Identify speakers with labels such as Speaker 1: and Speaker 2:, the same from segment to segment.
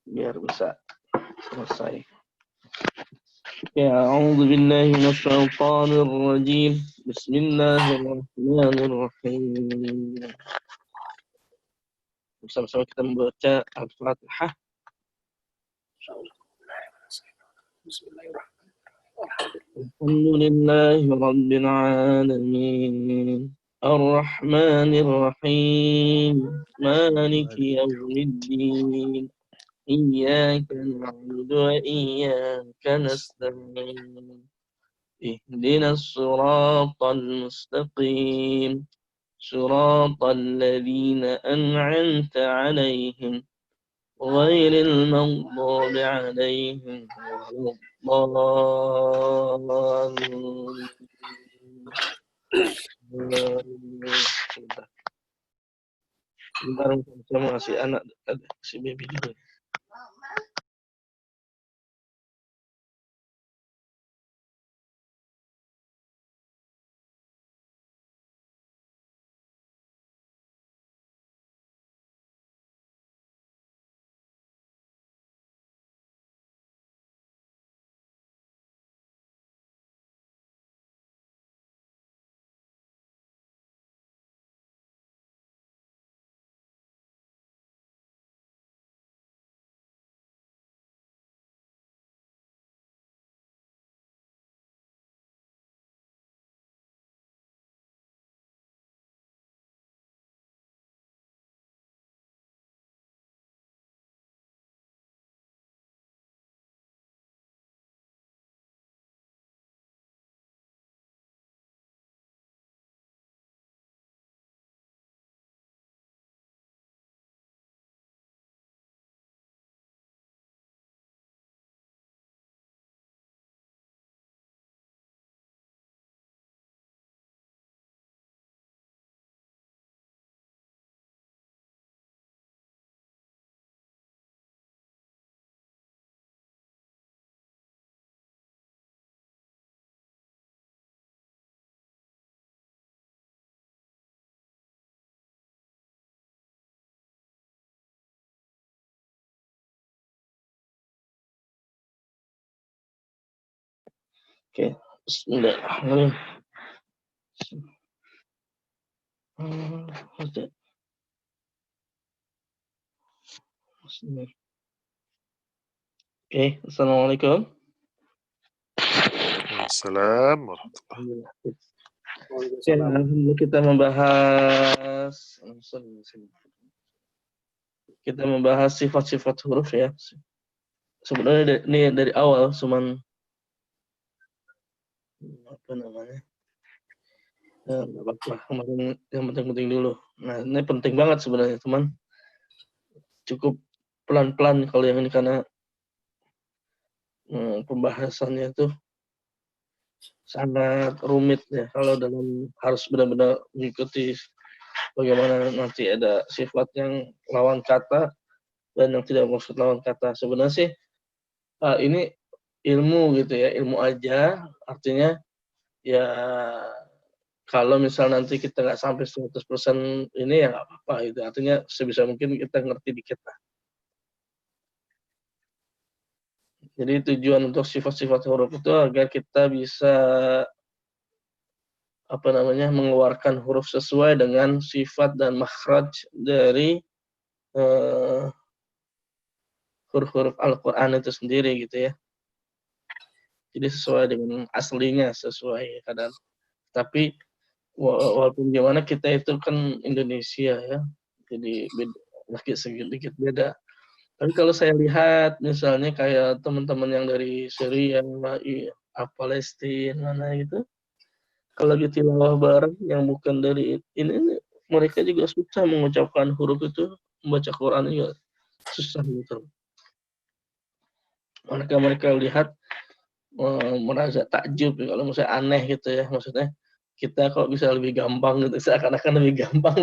Speaker 1: biar bisa selesai. Ya, a'udzu billahi minasyaitonir rajim. Bismillahirrahmanirrahim. Bersama-sama kita membaca Al-Fatihah. Alhamdulillahi rabbil alamin. Ar-Rahmanir Rahim. Maliki yaumiddin. إياك نعبد وإياك نستعين اهدنا الصراط المستقيم صراط الذين أنعمت عليهم غير المغضوب عليهم ولا الضالين. Bentar, saya mau kasih anak si baby dulu. Oke, bismillahirrahmanirrahim. Oke, assalamualaikum.
Speaker 2: Waalaikumsalam warahmatullahi
Speaker 1: wabarakatuh. Kita membahas sifat-sifat huruf ya. Sebenarnya ini dari awal, cuman apa namanya? Ya, nggak apa-apa. Kemarin yang penting-penting dulu. Nah, ini penting banget sebenarnya, teman. Cukup pelan-pelan kalau yang ini karena pembahasannya itu sangat rumit ya. Kalau dalam harus benar-benar mengikuti bagaimana nanti ada sifat yang lawan kata dan yang tidak maksud lawan kata. Sebenarnya sih ini ilmu gitu ya, ilmu aja. Artinya ya kalau misal nanti kita nggak sampai 100% ini ya nggak apa-apa gitu. Artinya sebisa mungkin kita ngerti dikit lah. Jadi tujuan untuk sifat-sifat huruf itu agar kita bisa apa namanya mengeluarkan huruf sesuai dengan sifat dan makhraj dari huruf-huruf Al-Quran itu sendiri gitu ya. Jadi sesuai dengan aslinya, sesuai kadang. Tapi walaupun gimana kita itu kan Indonesia ya, jadi sedikit beda. Tapi kalau saya lihat misalnya kayak teman-teman yang dari Syria, Palestina mana gitu, kalau lagi tilawah bareng yang bukan dari ini mereka juga susah mengucapkan huruf itu, membaca Quran juga susah gitu. Mereka lihat merasa takjub kalau misalnya aneh gitu ya, maksudnya kita kok bisa lebih gampang gitu, seakan-akan lebih gampang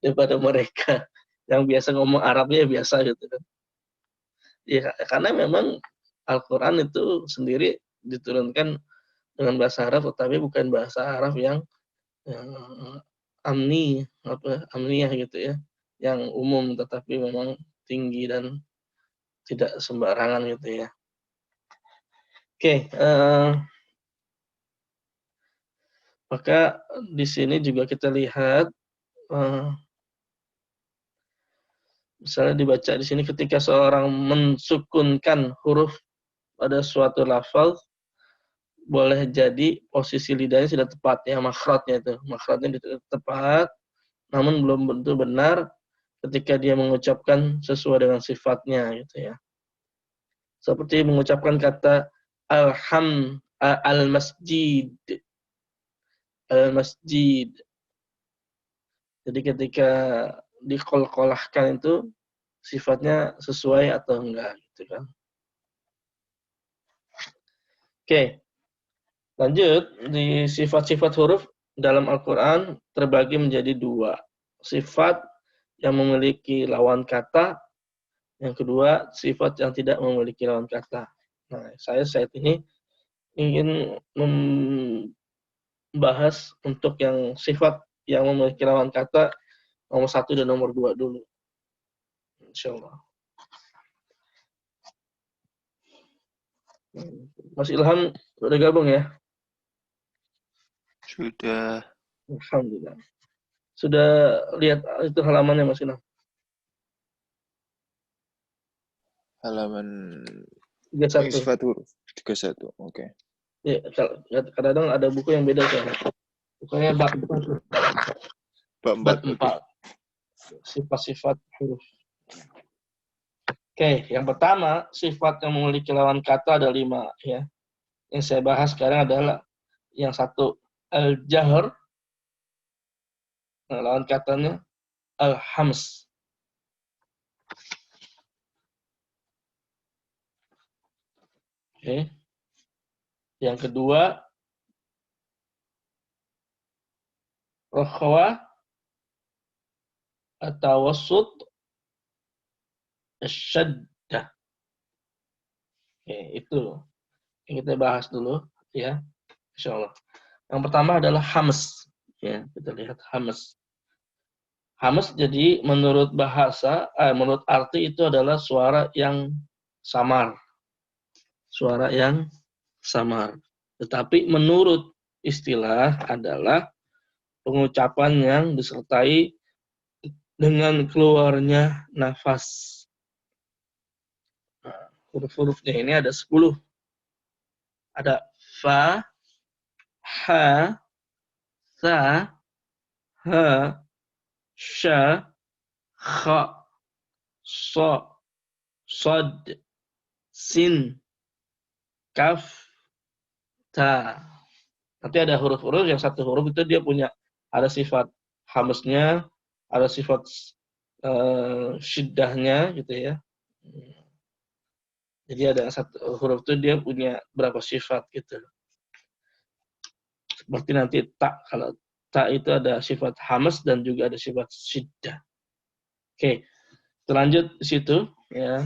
Speaker 1: daripada mereka yang biasa ngomong Arabnya biasa gitu kan. Ya karena memang Al-Quran itu sendiri diturunkan dengan bahasa Arab, tetapi bukan bahasa Arab yang amniyah gitu ya, yang umum, tetapi memang tinggi dan tidak sembarangan gitu ya. Oke, maka di sini juga kita lihat misalnya dibaca di sini ketika seorang mensukunkan huruf pada suatu lafaz, boleh jadi posisi lidahnya sudah tepat ya, makhrajnya itu. Makhrajnya tepat, namun belum tentu benar ketika dia mengucapkan sesuai dengan sifatnya gitu ya. Seperti mengucapkan kata al-masjid. Al-masjid. Jadi ketika diqalqalahkan itu sifatnya sesuai atau enggak gitu kan. Oke, lanjut di sifat-sifat huruf dalam Al-Qur'an terbagi menjadi dua. Sifat yang memiliki lawan kata, yang kedua sifat yang tidak memiliki lawan kata. Nah, saya saat ini ingin membahas untuk yang sifat yang memiliki lawan kata nomor 1 dan nomor 2 dulu. Insyaallah. Mas Ilham udah gabung ya?
Speaker 3: Sudah.
Speaker 1: Alhamdulillah. Sudah lihat itu halamannya Mas Ilham?
Speaker 3: Halaman
Speaker 1: 31.
Speaker 3: sifat huruf 31. Oke.
Speaker 1: Ya, kadang-kadang ada buku yang beda kan. Bukannya bab 4.
Speaker 3: Bab 4. Oke.
Speaker 1: Sifat-sifat huruf. Oke, yang pertama, sifat yang memiliki lawan kata ada 5 ya. Yang saya bahas sekarang adalah yang satu, al-jahr. Nah, lawan katanya al-hams. Oke. Yang kedua, rakhwa, at-tawassut, asyaddah. Oke, itu yang kita bahas dulu ya, insyaallah. Yang pertama adalah hams. Ya, kita lihat hams. Hams jadi menurut bahasa, menurut arti itu adalah suara yang samar. Suara yang samar. Tetapi menurut istilah adalah pengucapan yang disertai dengan keluarnya nafas. Nah, huruf-hurufnya ini ada 10. Ada fa, ha, sa, ha, sha, kha, so, sod, sin, kaf, ta. Nanti ada huruf-huruf, yang satu huruf itu dia punya ada sifat hamsnya, ada sifat syiddahnya gitu ya. Jadi ada satu huruf itu dia punya berapa sifat gitu. Seperti nanti ta, kalau ta itu ada sifat hams dan juga ada sifat syiddah. Oke, lanjut di situ ya.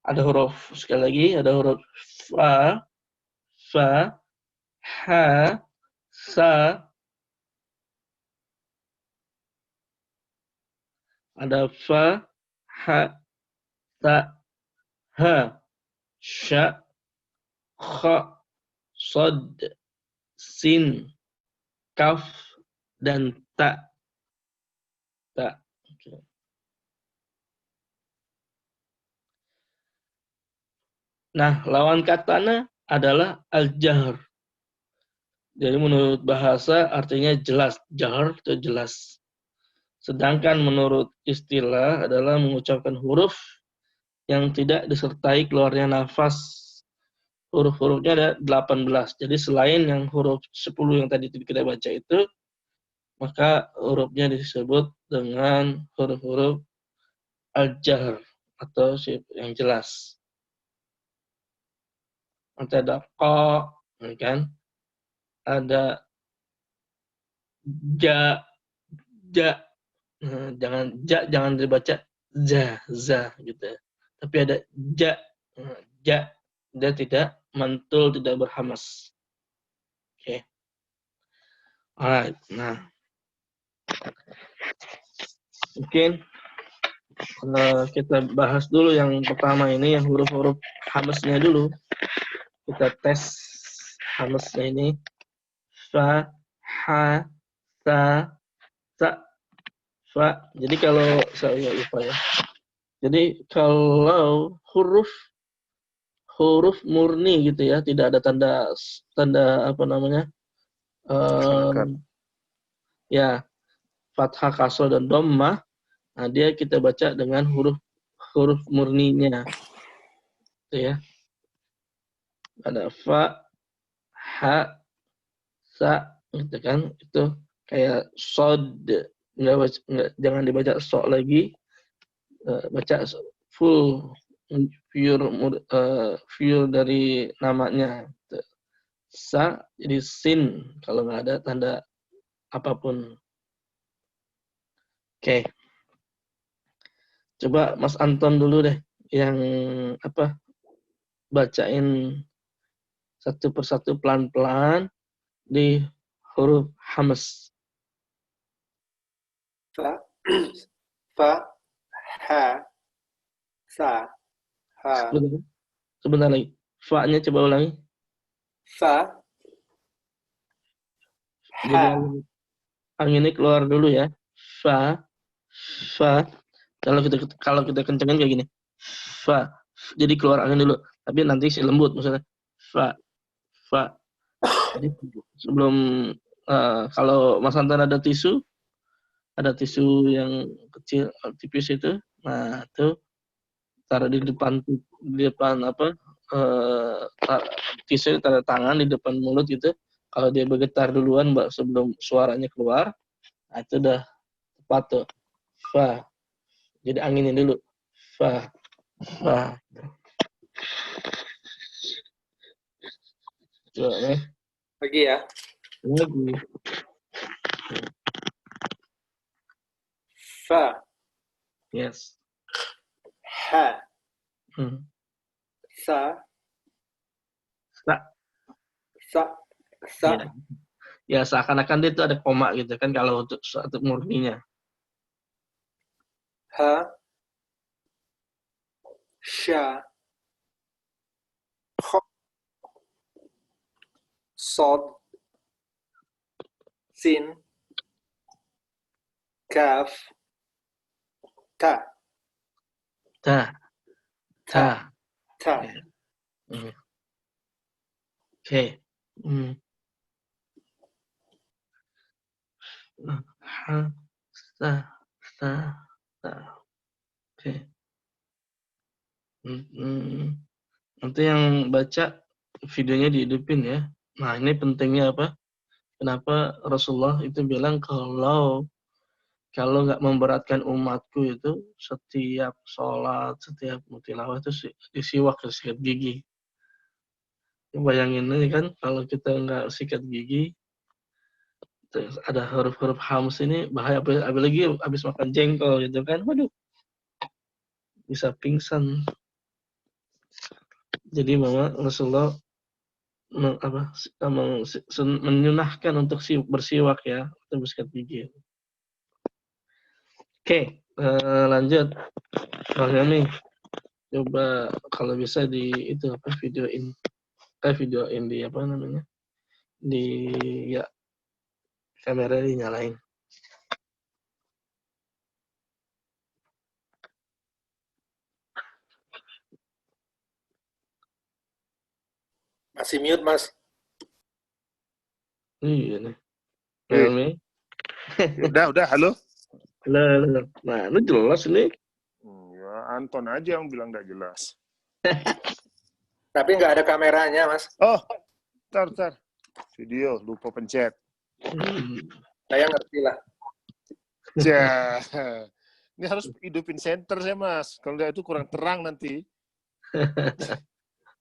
Speaker 1: Ada huruf sekali lagi, ada huruf fa, fa, ha, sa, ada fa, ha, ta, ha, sya, kha, sod, sin, kaf, dan ta. Ta. Oke. Nah, lawan katanya adalah al-jahr. Jadi menurut bahasa artinya jelas, jahr itu jelas. Sedangkan menurut istilah adalah mengucapkan huruf yang tidak disertai keluarnya nafas. Huruf-hurufnya ada 18. Jadi selain yang huruf 10 yang tadi kita baca itu, maka hurufnya disebut dengan huruf-huruf al-jahr atau yang jelas. Nanti ada qa, kan? Ada ja, ja. Jangan dibaca za gitu. Tapi ada ja. Ja, dia tidak mantul, tidak berhamas. Oke. Alright. Nah, mungkin Kita bahas dulu yang pertama ini, yang huruf-huruf hamzahnya dulu. Kita tes hamzahnya ini. Fa, ha, sa, sa, fa. Jadi kalau saya lupa ya. Jadi kalau huruf murni gitu ya, tidak ada tanda apa namanya?
Speaker 2: Kenakan.
Speaker 1: Ya, fathah, kasroh dan dhammah. Nah, dia kita baca dengan huruf murninya. Gitu ya. Ada fa, ha, sa, gitu kan. Itu kayak sod. Jangan dibaca so lagi. Baca full pure dari namanya. Sa jadi sin kalau nggak ada tanda apapun. Oke. Coba Mas Anton dulu deh yang apa? Bacain satu persatu pelan-pelan di huruf hamz.
Speaker 4: Fa, fa, ha, sa, ha,
Speaker 1: Sebentar lagi. Fa-nya coba ulangi.
Speaker 4: fa,
Speaker 1: Jadi
Speaker 4: ha.
Speaker 1: anginnya keluar dulu ya. Fa, fa. Kalau kita kencengin kayak gini. Fa. Jadi keluar angin dulu. Tapi nanti si lembut maksudnya. Fa, fa. Jadi sebelum kalau Mas Anton ada tisu yang kecil tipis itu, nah itu taruh di depan apa tisu taruh tangan di depan mulut gitu. Kalau dia bergetar duluan sebelum suaranya keluar, nah itu udah tepat tuh. Fa. Jadi anginin dulu. Fa, fa. Coba nih.
Speaker 4: Lagi ya.
Speaker 1: Lagi.
Speaker 4: Fa,
Speaker 1: Yes.
Speaker 4: ha, sa,
Speaker 1: Sa.
Speaker 4: sa, sa,
Speaker 1: Ya. Ya seakan-akan dia itu ada koma gitu kan kalau untuk satu murninya.
Speaker 4: ha, sha, kha, sod, sin, kaf, ta,
Speaker 1: Ta,
Speaker 4: ta,
Speaker 1: ta.
Speaker 4: ta.
Speaker 1: Ya. Oke. Ha, sa, sa, sa. Oke. Nanti yang baca videonya dihidupin ya. Nah, ini pentingnya apa? Kenapa Rasulullah itu bilang kalau nggak memberatkan umatku itu setiap sholat, setiap tilawah itu disiwak, sikat gigi. Bayangin aja kan kalau kita nggak sikat gigi, terus ada huruf-huruf hams ini bahaya, apalagi habis makan jengkol gitu kan. Waduh, bisa pingsan. Jadi Mama Rasulullah menyunahkan untuk bersiwak ya, untuk bersikat gigi. Oke, lanjut. Bang Yami, coba kalau bisa videoin di apa namanya? Di ya kamera dinyalain.
Speaker 4: Masih mute, Mas.
Speaker 1: Iya nih.
Speaker 2: Eh.
Speaker 1: Yami.
Speaker 2: Udah, halo?
Speaker 1: Halo. Nah, lu jelas nih.
Speaker 2: Ya, Anton aja yang bilang nggak jelas.
Speaker 4: Tapi nggak ada kameranya, Mas.
Speaker 2: Oh, tar. Video, lupa pencet.
Speaker 4: Saya ngerti lah.
Speaker 2: Ya, ini harus hidupin center saya, Mas. Kalau nggak itu kurang terang nanti.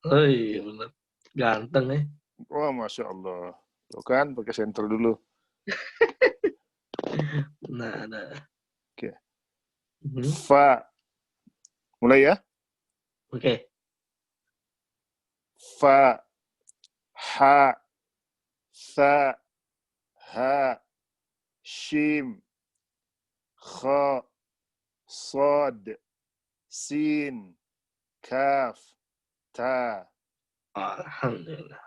Speaker 1: Oh iya benar. Ganteng ya.
Speaker 2: Wah, Masya Allah. Tuh kan, pakai center dulu.
Speaker 1: Nah.
Speaker 2: Oke. Fa. Mulai ya.
Speaker 1: Oke.
Speaker 2: Fa. Ha. Sa. Ha. Shim. Kha. Sod, Sin, Kaf, Ta.
Speaker 1: Alhamdulillah.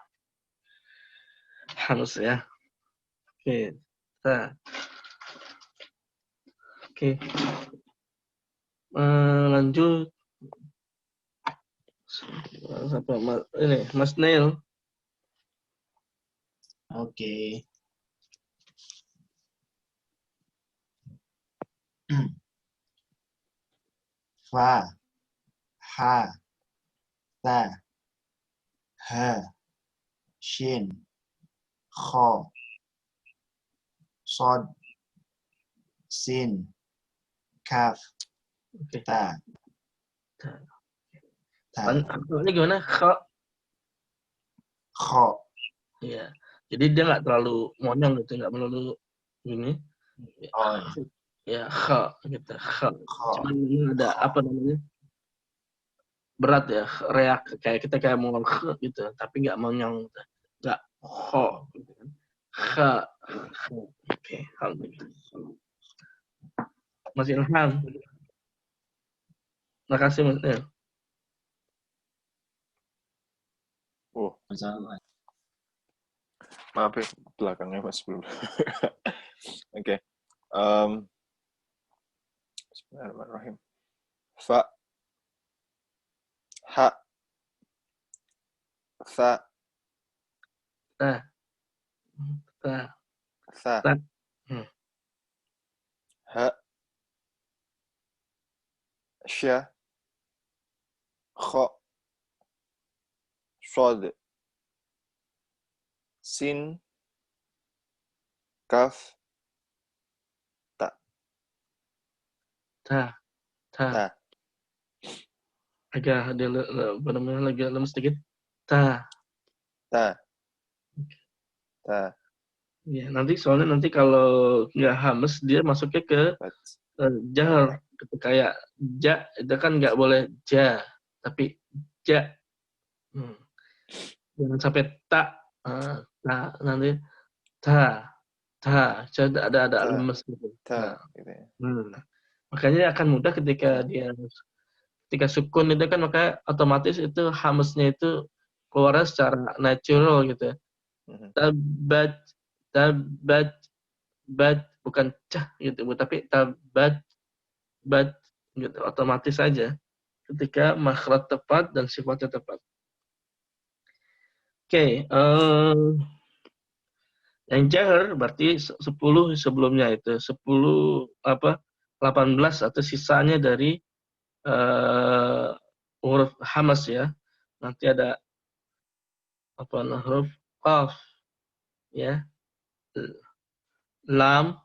Speaker 1: Harus ya. Oke. Ta. Oke. Lanjut. Sampai ini Mas Neil.
Speaker 5: Oke. Fa, ha, ta, ha, shin, kha, sod, sin, kaf,
Speaker 1: Oke.
Speaker 5: ta.
Speaker 1: Ta.
Speaker 5: Ta.
Speaker 1: Ini gimana? Kha.
Speaker 5: Kha.
Speaker 1: Iya. Jadi dia nggak terlalu monyong gitu, nggak melulu ini.
Speaker 5: Oh,
Speaker 1: Ya, kha gitu. Kha.
Speaker 5: kha.
Speaker 1: Cuman ini ada apa namanya? Berat ya, reak kayak kita kayak mau kha gitu, tapi nggak monyong gitu. Nggak kha gitu kan. Kha. Oke, alhamdulillah. Mas Ilham. Makasih Mas Neil.
Speaker 3: Oh,
Speaker 5: Sama.
Speaker 3: maaf ya, belakangnya Mas belum. Oke. Bismillahirrahmanirrahim. Fa, ha, fa,
Speaker 1: Ta. Ta.
Speaker 3: tha,
Speaker 1: Ta.
Speaker 3: ha, sha, kha, sod, sin, kaf, ta,
Speaker 1: Ta. Ta.
Speaker 3: ta,
Speaker 1: Agak ada apa namanya lagi lemes sedikit. Ta.
Speaker 3: ta, ta,
Speaker 1: Ya, soalnya nanti kalau nggak hames dia masuknya ke
Speaker 3: bat,
Speaker 1: jahar. Kayak ja itu kan nggak boleh ja, tapi ja. Jangan sampai tak. Ta nanti ta. Ta. Jadi ada
Speaker 3: ta,
Speaker 1: lemes gitu.
Speaker 3: ta, gitu ya.
Speaker 1: Makanya akan mudah ketika ketika sukun itu kan maka otomatis itu hamesnya itu keluarnya secara natural gitu. Tabat, tabat, bat bukan cah gitu, tapi tabat, bat gitu otomatis saja ketika makhraj tepat dan sifatnya tepat. Oke, yang jahar berarti 10 sebelumnya itu 10 apa 18 atau sisanya dari huruf hamas ya. Nanti ada apa huruf qaf ya, lam,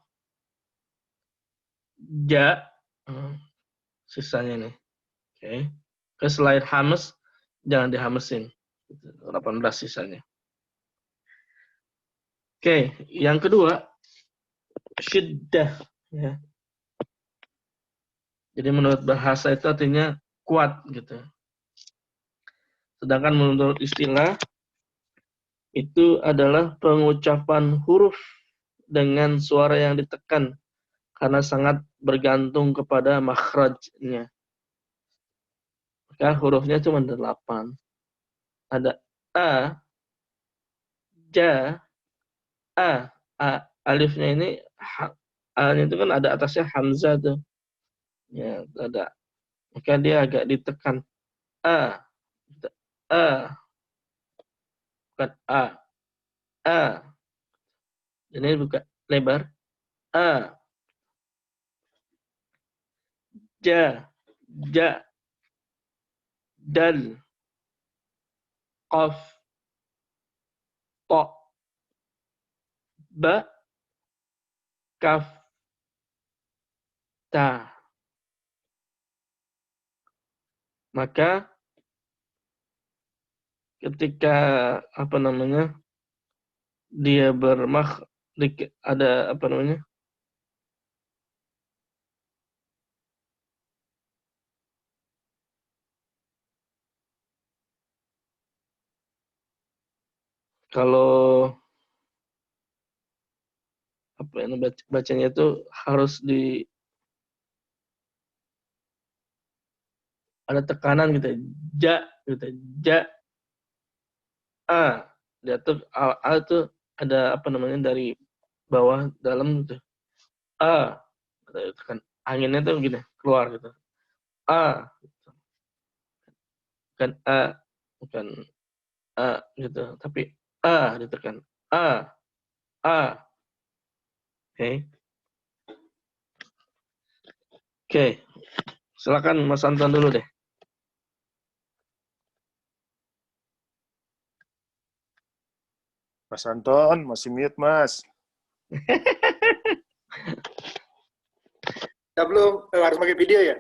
Speaker 1: ja, sisanya nih. Oke. Ke selain hamas jangan dihamesin. 18 sisanya. Oke, yang kedua syiddah ya. Jadi menurut bahasa itu artinya kuat gitu. Sedangkan menurut istilah itu adalah pengucapan huruf dengan suara yang ditekan karena sangat bergantung kepada makhrajnya. Maka hurufnya cuma 8. Ada a, ja, a. Alifnya ini a-nya itu kan ada atasnya hamzah tuh. Ya, ada. Maka dia agak ditekan. A, bukan a. Ini buka lebar. A, ja, dal, qaf, ta, ba, kaf, ta. Maka ketika apa namanya dia ada apa namanya kalau apa yang bacanya itu harus ada tekanan gitu. Ja gitu. Ja a. Dia tuh a tuh ada apa namanya dari bawah dalam gitu. A. Tekan anginnya tuh gini keluar gitu. A. Bukan a, bukan a gitu, tapi a ditekan. A. A. Oke. Oke. Silakan Mas Anton dulu deh.
Speaker 2: Mas Anton, masih mute, Mas.
Speaker 4: Ya belum, harus pakai video ya?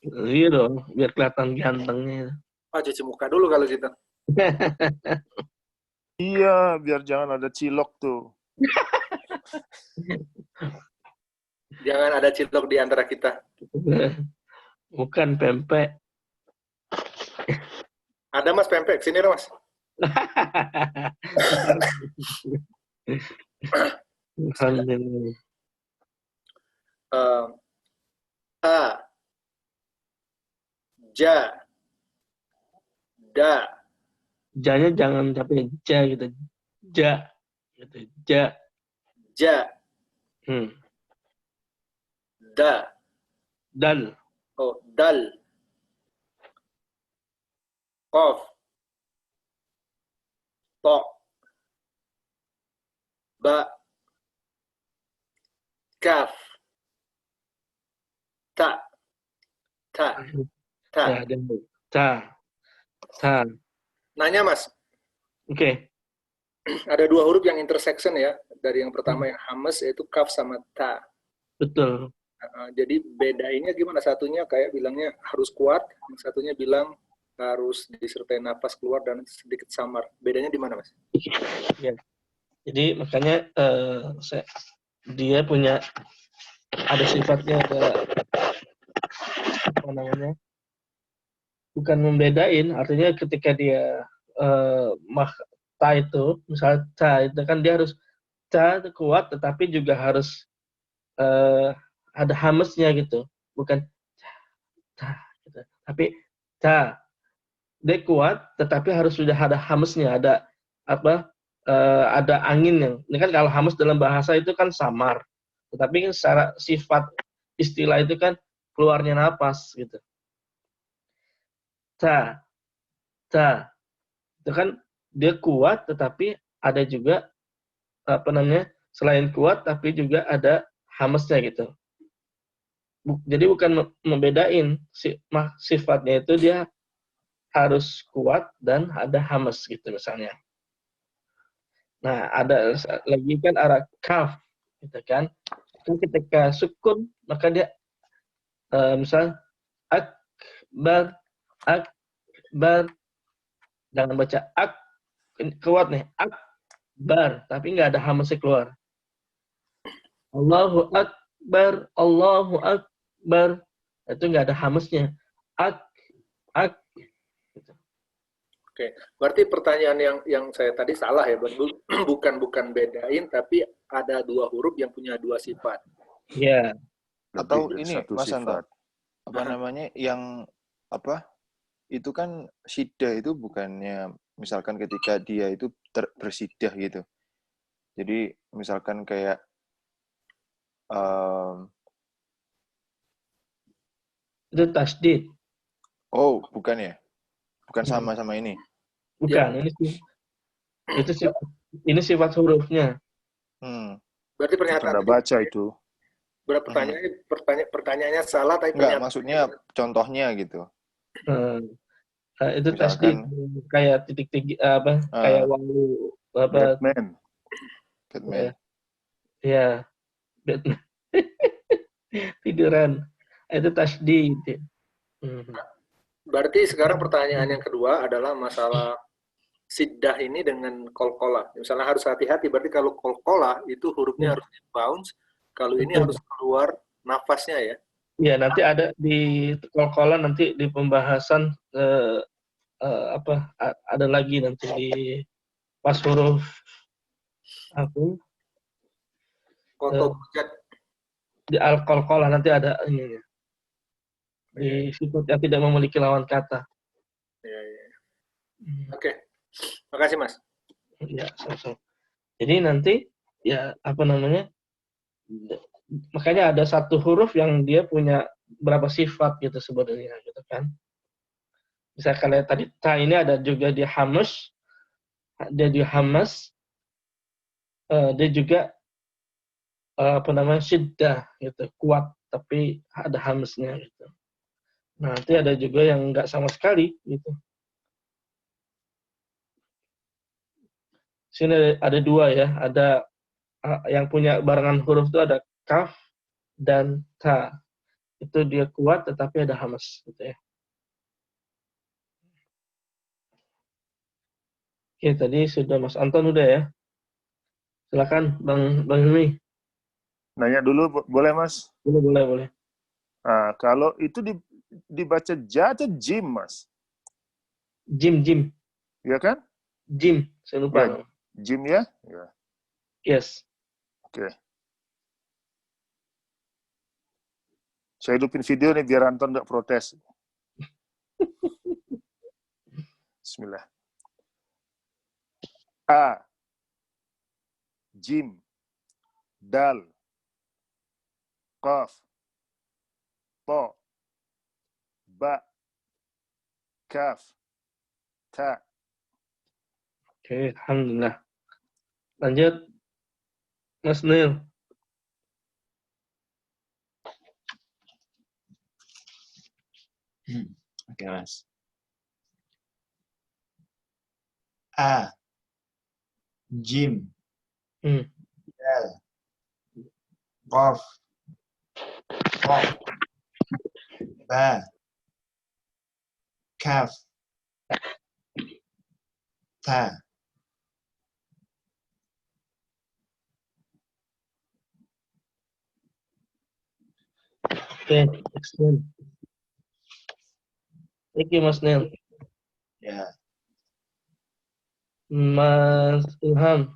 Speaker 1: Iya dong, biar kelihatan gantengnya.
Speaker 4: Cuci muka dulu kalau gitu.
Speaker 2: Iya, biar jangan ada cilok tuh.
Speaker 4: Jangan ada cilok di antara kita.
Speaker 1: Bukan pempek.
Speaker 4: Ada Mas pempek, sini dong Mas.
Speaker 1: Alhamdulillah.
Speaker 4: A, ja, da,
Speaker 1: Ja-nya jangan sampai ja gitu. Ja gitu. Ja.
Speaker 4: ja, da,
Speaker 1: Dal.
Speaker 4: dal, kof, to, ba, kaf, ta, ta, ta.
Speaker 1: Ya, dan ta. Ta.
Speaker 4: Nanya Mas,
Speaker 1: Oke.
Speaker 4: ada dua huruf yang intersection ya. Dari yang pertama yang hames yaitu kaf sama ta.
Speaker 1: Betul.
Speaker 4: Jadi bedainnya gimana? Satunya kayak bilangnya harus kuat, yang satunya bilang harus disertai nafas keluar dan sedikit samar. Bedanya di mana Mas?
Speaker 1: Ya. Jadi makanya dia punya ada sifatnya ada apa namanya? Bukan membedain, artinya ketika dia ta itu, misalnya ta itu kan dia harus ta itu kuat, tetapi juga harus ada hamesnya gitu, bukan ta gitu. Tapi ta dia kuat, tetapi harus sudah ada hamesnya, ada apa? Ada angin yang ini kan kalau hames dalam bahasa itu kan samar, tetapi kan secara sifat istilah itu kan keluarnya napas gitu. Ta, ta itu kan dia kuat, tetapi ada juga apa namanya selain kuat, tapi juga ada hamesnya gitu. Jadi bukan membedain sifatnya itu dia harus kuat dan ada hames gitu misalnya. Nah, ada lagi kan arah kaf gitu kan. Itu ketika sukun maka dia misal akbar akbar, jangan baca ak kuat nih akbar tapi nggak ada hamesnya keluar. Allahu akbar itu nggak ada hamesnya. Ak
Speaker 4: Oke, berarti pertanyaan yang saya tadi salah ya, bukan bedain, tapi ada dua huruf yang punya dua sifat.
Speaker 1: ya.
Speaker 3: Atau
Speaker 2: Lebih dari
Speaker 3: ini
Speaker 2: satu
Speaker 3: Mas Anton,
Speaker 2: sifat.
Speaker 3: apa namanya yang apa? Itu kan sidah itu bukannya misalkan ketika dia itu bersidah gitu. Jadi misalkan kayak
Speaker 1: Itu tasdid.
Speaker 3: oh, bukan ya? Bukan sama ini.
Speaker 1: Bukan, ini sifat hurufnya.
Speaker 4: Berarti pernyataan
Speaker 2: Tanda baca itu.
Speaker 4: pertanyaannya salah, tapi
Speaker 3: enggak, maksudnya contohnya gitu.
Speaker 1: Itu tasdid kayak titik apa kayak wawu apa
Speaker 2: Batman.
Speaker 1: Ya. Batman. Tiduran. Itu tasdid.
Speaker 4: Berarti sekarang pertanyaan yang kedua adalah masalah siddah ini dengan kolkolah. Misalnya harus hati-hati, berarti kalau kolkolah itu hurufnya harus bounce, kalau ini harus keluar nafasnya ya.
Speaker 1: Ya, nanti ada di kolkolah nanti di pembahasan ada lagi nanti di pas huruf apa? Di al-kolkolah nanti ada ini. di sifat yang tidak memiliki lawan kata.
Speaker 4: Iya, iya. Oke. Makasih, Mas.
Speaker 1: Ya, sama-sama. Jadi nanti ya apa namanya? Makanya ada satu huruf yang dia punya berapa sifat gitu sebenarnya gitu kan. Misalkan kayak tadi ta ini ada juga di hamus, dia di hamas, dia juga apa namanya syiddah gitu, kuat tapi ada hamsnya gitu. Nah, nanti ada juga yang enggak sama sekali gitu. Sini ada dua ya, ada yang punya barengan huruf itu ada kaf dan ta. Itu dia kuat tetapi ada hamas gitu ya. Oke, tadi sudah Mas Anton udah ya. Silakan Bang Hilmi.
Speaker 2: Nanya dulu boleh Mas?
Speaker 1: Boleh.
Speaker 2: Nah, kalau itu dibaca ja atau jim Mas?
Speaker 1: Jim.
Speaker 2: Iya kan?
Speaker 1: Jim, saya lupa.
Speaker 2: Ya, jim ya? Ya.
Speaker 1: Yes.
Speaker 2: Oke. Saya hidupin video nih biar Anton nggak protes. Bismillah. A. Jim. Dal. Qaf. To. Ba. Kaf. Ta.
Speaker 1: Oke, alhamdulillah. Lanjut, Mas Nil.
Speaker 5: Oke, Mas. A. Jim. Dal. Qaf. Ta. Ba. Kaf. Ta.
Speaker 1: Oke, excellent. Thank you, Mas Nil.
Speaker 5: Ya.
Speaker 1: Mas Ilham.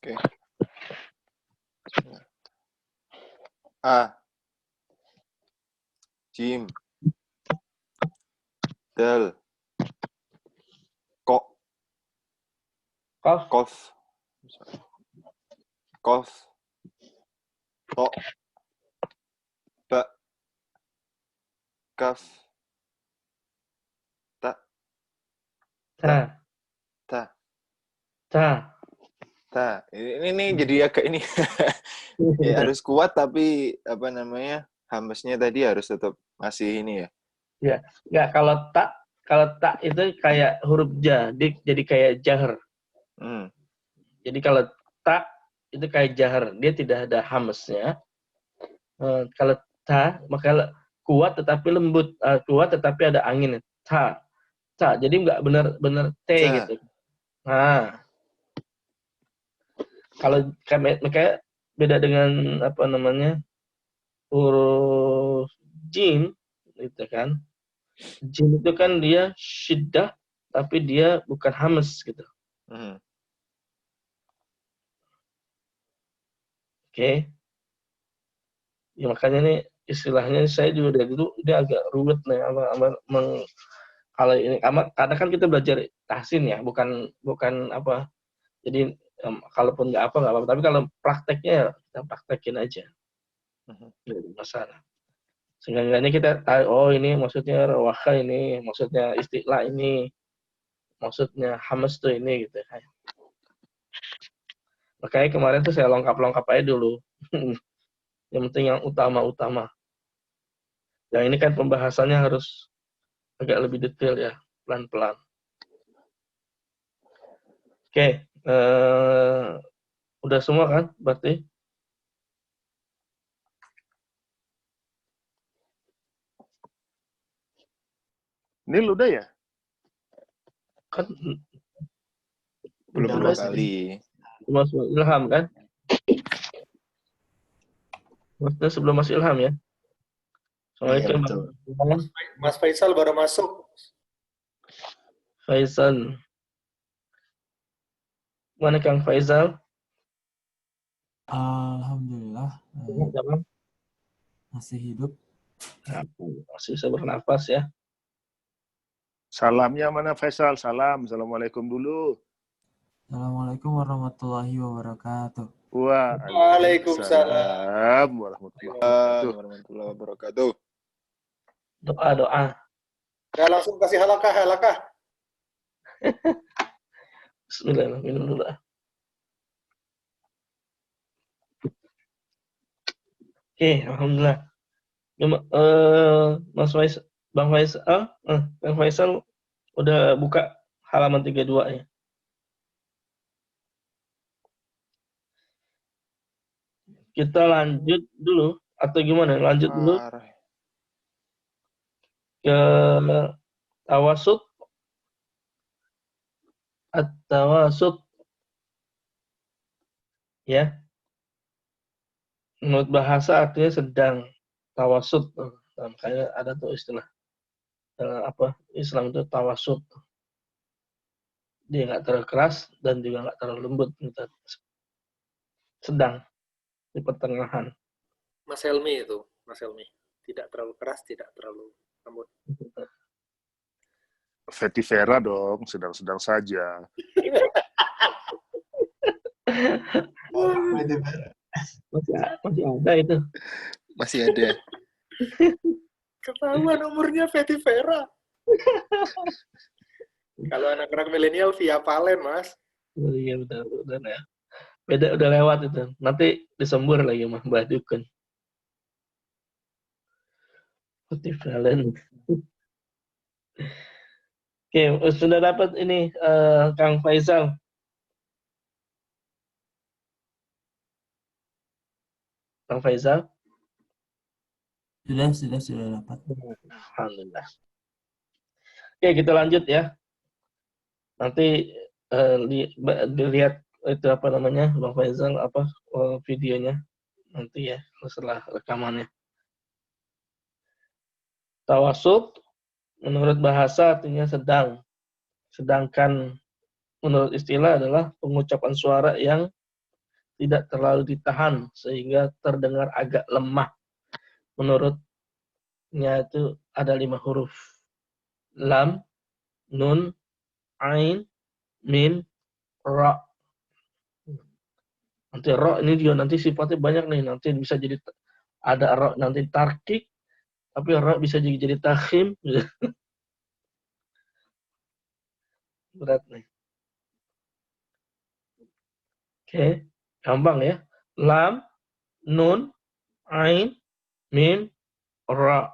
Speaker 3: Oke. A. Jim. Dal. Kok.
Speaker 1: Qaf.
Speaker 3: Kof. Kof. To. Ba. Kaf. Ta.
Speaker 1: Ta.
Speaker 3: Ini jadi agak ini. Ya, harus kuat tapi apa namanya? Hamesnya tadi harus tetap masih ini ya.
Speaker 1: Ya, nggak kalau tak itu kayak huruf ja, jadi kayak jahar. Jadi kalau tak itu kayak jahar, dia tidak ada hamesnya. Kalau ta maka kuat tetapi lembut, kuat tetapi ada angin. Ta, jadi nggak benar-benar t
Speaker 3: Ta.
Speaker 1: gitu. Nah, kalau kayak beda dengan apa namanya huruf jim, gitu kan? Jim itu kan dia syiddah, tapi dia bukan hamas gitu. Oke. Ya makanya nih istilahnya saya juga dari dulu dia agak ruwet nih kalau ini karena kan kita belajar tahsin ya, bukan apa. Jadi kalaupun nggak apa-apa. Tapi kalau prakteknya ya kita praktekin aja. Nggak ada masalah. Seenggaknya kita tahu, oh ini maksudnya rawaha ini, maksudnya istilah ini, maksudnya hamas tuh ini gitu. Makanya kemarin tuh saya lengkap aja dulu. Yang penting yang utama-utama. Yang ini kan pembahasannya harus agak lebih detail ya, pelan-pelan. Oke, udah semua kan berarti?
Speaker 2: Nil udah ya?
Speaker 1: Kan
Speaker 3: Belum
Speaker 5: Udah,
Speaker 3: dua
Speaker 5: Mas.
Speaker 3: kali.
Speaker 1: Mas Ilham kan? Maksudnya sebelum Mas Ilham ya?
Speaker 5: Iya,
Speaker 1: Assalamualaikum.
Speaker 5: betul.
Speaker 4: Mas Faisal baru masuk.
Speaker 1: Faisal. Mana Kang Faisal?
Speaker 6: Alhamdulillah.
Speaker 1: Siapa?
Speaker 6: Masih hidup.
Speaker 1: Masih bisa bernafas ya.
Speaker 2: Salamnya mana Faisal? Salam. Assalamualaikum dulu.
Speaker 6: Assalamualaikum warahmatullahi wabarakatuh.
Speaker 2: Waalaikumsalam warahmatullahi wabarakatuh.
Speaker 3: Warahmatullahi wabarakatuh.
Speaker 1: Doa.
Speaker 4: Ya langsung kasih halakah.
Speaker 1: Bismillahirrahmanirrahim. Oke, alhamdulillah. Mas Faisal, Bang Faisal udah buka halaman 32 ya. Kita lanjut dulu atau gimana? Lanjut dulu ke tawasut. At-tawasut. Ya. Menurut bahasa artinya sedang. Tawasut. Nah, makanya ada tuh istilah Islam itu tawasut. Dia nggak terlalu keras dan juga nggak terlalu lembut. Sedang di pertengahan.
Speaker 4: Mas Helmi. Tidak terlalu keras, tidak terlalu lembut.
Speaker 2: Fetty Vera dong, sedang-sedang saja.
Speaker 1: Masih ada itu.
Speaker 3: Masih ada.
Speaker 4: Ketahuan umurnya Fetty Vera. Kalau anak-anak milenial via Valen, Mas.
Speaker 1: Oh, iya udah ya. Beda udah lewat itu. Nanti disembur lagi mah Mbak Dukun. Putih Valen. Oke, sudah dapat ini Kang Faisal. Kang Faisal?
Speaker 6: Sudah dapat.
Speaker 1: Alhamdulillah. Oke, kita lanjut ya. Nanti dilihat itu apa namanya, Bang Faisal videonya nanti ya setelah rekamannya. Tawasut menurut bahasa artinya sedang. Sedangkan menurut istilah adalah pengucapan suara yang tidak terlalu ditahan sehingga terdengar agak lemah. Menurutnya itu ada 5 huruf. Lam, nun, ain, min, ra. Nanti ra ini juga nanti sifatnya banyak nih. Nanti bisa jadi ada ra nanti tarkik, tapi ra bisa jadi takhim. Berat nih. Oke, gampang ya. Lam, nun, ain, min, ra.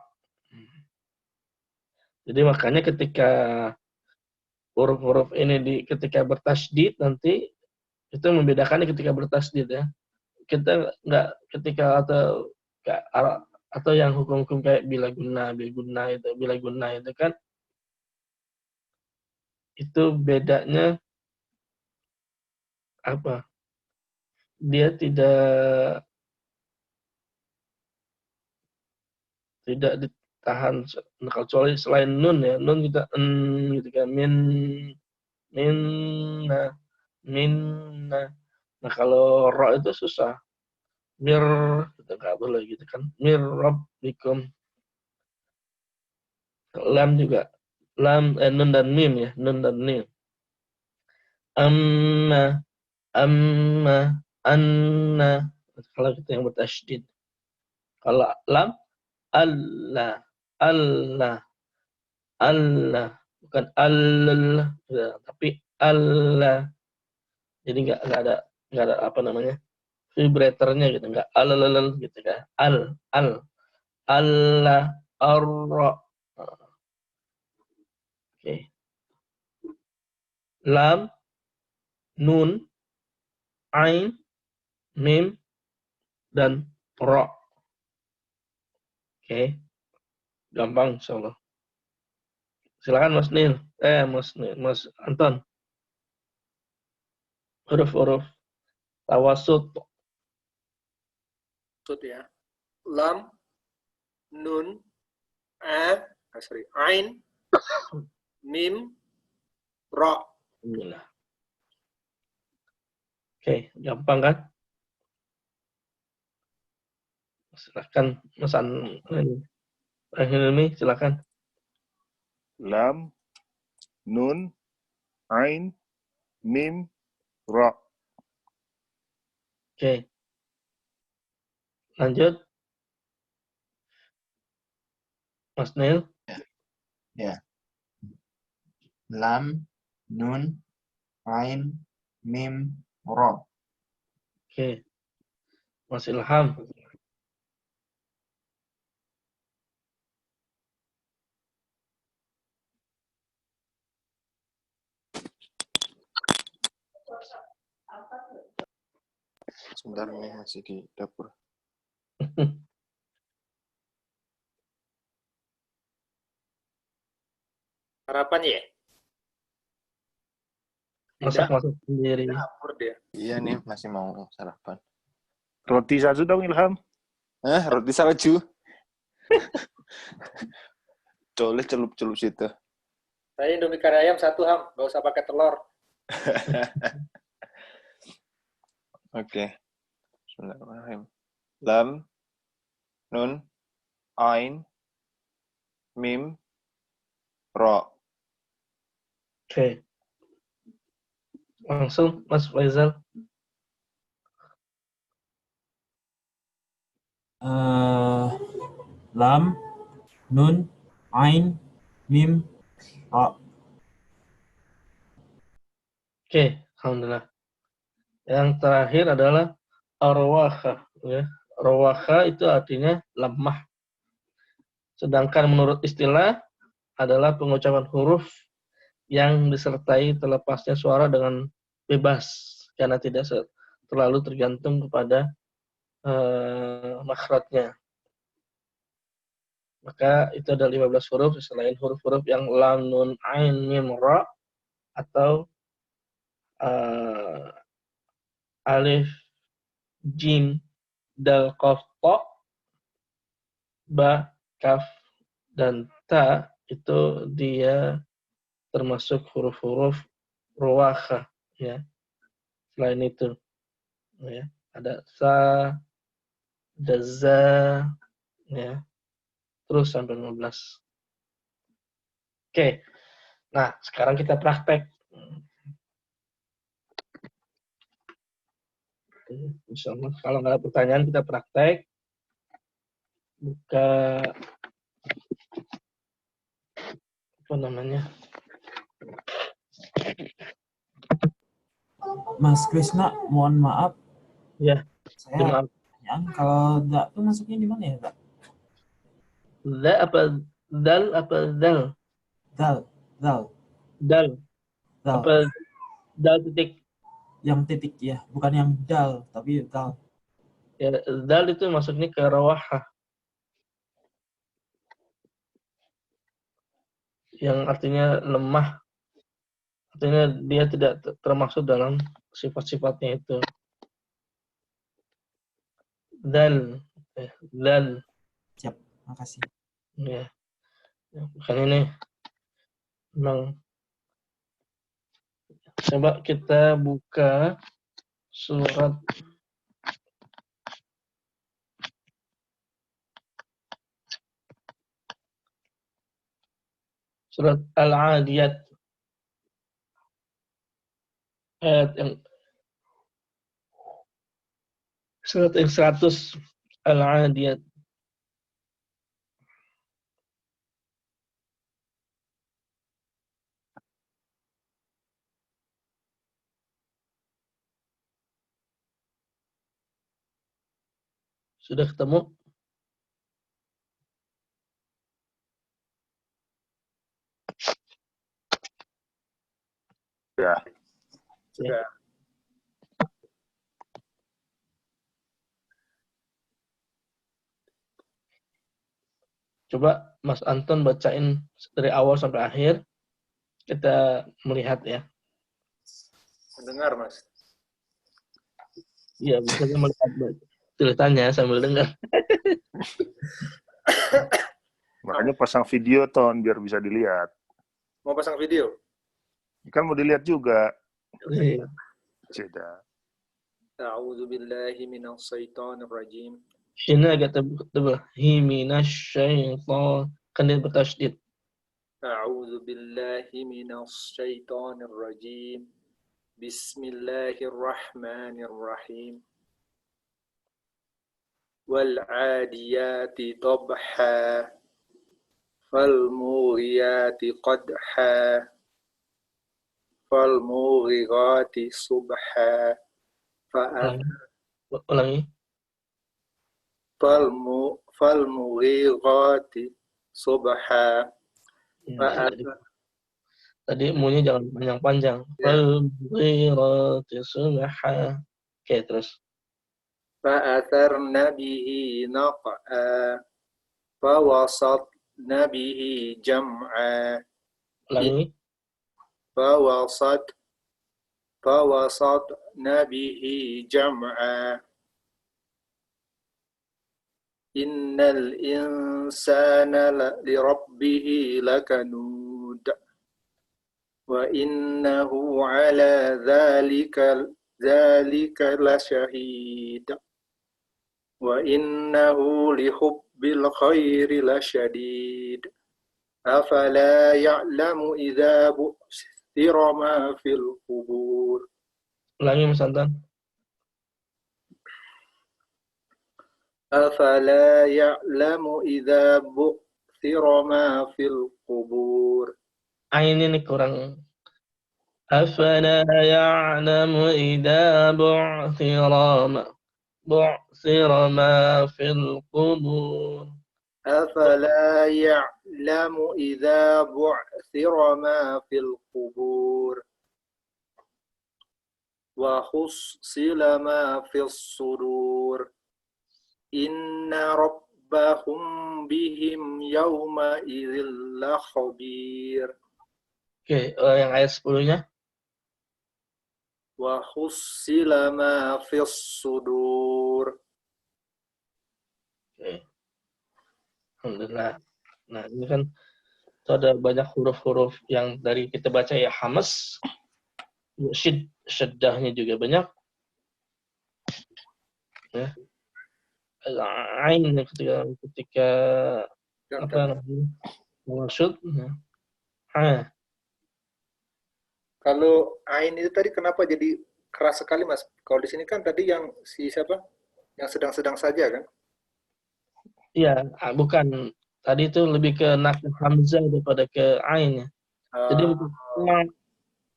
Speaker 1: Jadi makanya ketika huruf-huruf ini ketika bertasydid nanti itu membedakannya ketika bertasydid ya. Kita nggak ketika atau yang hukum-hukum kayak bila guna itu kan itu bedanya apa? Dia tidak ditahan kecuali selain nun ya. Nun kita gitu kan minna. Nah kalau ro itu susah. Mir kita nggak boleh gitu kan. Mir rabbikum. Lam juga. Lam nun dan mim ya. Nun dan mim. Amma, anna. Kalau kita yang bertasydid. Kalau lam, Allah, bukan Allah, tapi Allah. Jadi nggak ada apa namanya vibratornya gitu, nggak gitu kan. Allah, arra. Oke. Lam, nun, ain, mim, dan ra. Oke. Gampang insyaallah. Silakan Mas Nil. Mas Anton. Huruf-huruf tawasut.
Speaker 4: Ya. Lam, nun, ain, mim, ra.
Speaker 1: Alhamdulillah. Oke, gampang kan? Silakan Mas Hilmi, silakan.
Speaker 2: Lam, nun, ain, mim, ra.
Speaker 1: Oke. Lanjut. Mas Neil.
Speaker 5: Ya. Lam, nun, ain, mim, ra.
Speaker 1: Oke. Mas Ilham.
Speaker 3: Sebentar nih masih di dapur.
Speaker 4: Harapan ya?
Speaker 1: Masak-masak sendiri.
Speaker 4: Dapur dia.
Speaker 3: Iya nih masih mau sarapan.
Speaker 2: Roti satu dong Ilham.
Speaker 3: Roti salju. Coleh celup-celup situ.
Speaker 4: Saya Indomie kari ayam 1 Ham, nggak usah pakai telur.
Speaker 3: Oke. Bismillahirrahmanirrahim. Lam, nun, ain, mim, ra.
Speaker 1: Oke. Langsung Mas Faizal.
Speaker 6: Lam, nun, ain, mim, ra.
Speaker 1: Oke, alhamdulillah. Yang terakhir adalah arwaha, ya. Arwaha itu artinya lemah. Sedangkan menurut istilah adalah pengucapan huruf yang disertai terlepasnya suara dengan bebas karena tidak terlalu tergantung kepada makhrajnya. Maka itu ada 15 huruf selain huruf-huruf yang lam, nun, ain, mim, ra atau alif, jim, dal, qaf, ta, ba, kaf, dan ta itu dia termasuk huruf-huruf ruwakha, ya. Selain itu, ya, ada sa, ada za, ya, terus sampai 15. Oke, nah sekarang kita praktek. Insyaallah kalau nggak ada pertanyaan kita praktek. Buka apa namanya?
Speaker 6: Mas Krisna, mohon maaf.
Speaker 1: Ya,
Speaker 6: Saya
Speaker 1: maaf.
Speaker 6: pertanyaan, kalau da tuh masuknya di mana ya, Kak?
Speaker 1: Da apa dal apa dal?
Speaker 6: Dal, dal,
Speaker 1: Dal.
Speaker 6: dal.
Speaker 1: Apa dal titik?
Speaker 6: Yang titik ya, bukan yang dal, tapi dal.
Speaker 1: Ya, dal itu masuknya ke rawaha. Yang artinya lemah. Artinya dia tidak termasuk dalam sifat-sifatnya itu. Dal. Dal.
Speaker 6: Siap, makasih.
Speaker 1: Ya. Bukan ini. Memang. Coba kita buka surat Al-Adiyat. Ayat yang surat yang 100 Al-Adiyat. Sudah ketemu?
Speaker 2: Ya.
Speaker 4: Sudah.
Speaker 1: Coba Mas Anton bacain dari awal sampai akhir. Kita melihat ya.
Speaker 4: Mendengar, Mas.
Speaker 1: Iya, bisa melihat tulisannya sambil dengar.
Speaker 2: Makanya pasang video, Ton, biar bisa dilihat.
Speaker 4: Mau pasang video?
Speaker 2: Kan mau dilihat juga.
Speaker 1: Iya.
Speaker 2: Ceda.
Speaker 4: A'udzu billahi minasyaitonir rajim.
Speaker 1: Shinnya agak tebal. Hi minasyaiton. Kan dia bertasydid.
Speaker 4: A'udzu billahi minasy syaithanir rajim. Bismillahirrahmanirrahim. Wal 'adiyati dhabha. Fal mughiyati qadha. Fal mughirati subha.
Speaker 1: Ulangi.
Speaker 4: Fal mughirati subha.
Speaker 1: Ya, tadi munya jangan panjang-panjang.
Speaker 4: Ya.
Speaker 1: Fal-mughirati subha. Oke, terus.
Speaker 4: Fa'atharna bihi naq'a. Fawasatna bihi jam'a.
Speaker 1: Ulangi.
Speaker 4: Fawasatna bihi jam'a. Innal insana lirabbihi lakanud. Wa innahu ala dzalika lasyahid. Wa innahu lihubbil khairi lasyadid. Afala ya'lamu idza bu'thira ma fil qubur.
Speaker 1: Ulangi, Mas Anton.
Speaker 4: Afala ya'lamu idza bu'thira ma fil qubur.
Speaker 1: Ain ini kurang. Afala ya'lamu idza bu'thira ma fil qubur.
Speaker 4: أفلا يعلم إذا بعثر ما في القبور وحصل ما في الصدور إن ربهم بهم يومئذ لخبير.
Speaker 1: Oke, yang ayat 10-nya.
Speaker 4: وحصل ما في الصدور.
Speaker 1: Oke. Alhamdulillah. Nah, ini kan itu ada banyak huruf-huruf yang dari kita baca ya hamas, syaddahnya juga banyak. Ya. Ain ketika apa namanya? Maksud.
Speaker 4: Kalau ain itu tadi kenapa jadi keras sekali, Mas? Kalau di sini kan tadi yang siapa? Yang sedang-sedang saja kan?
Speaker 1: Iya, bukan. Tadi itu lebih ke nakal hamzah daripada ke ain. Jadi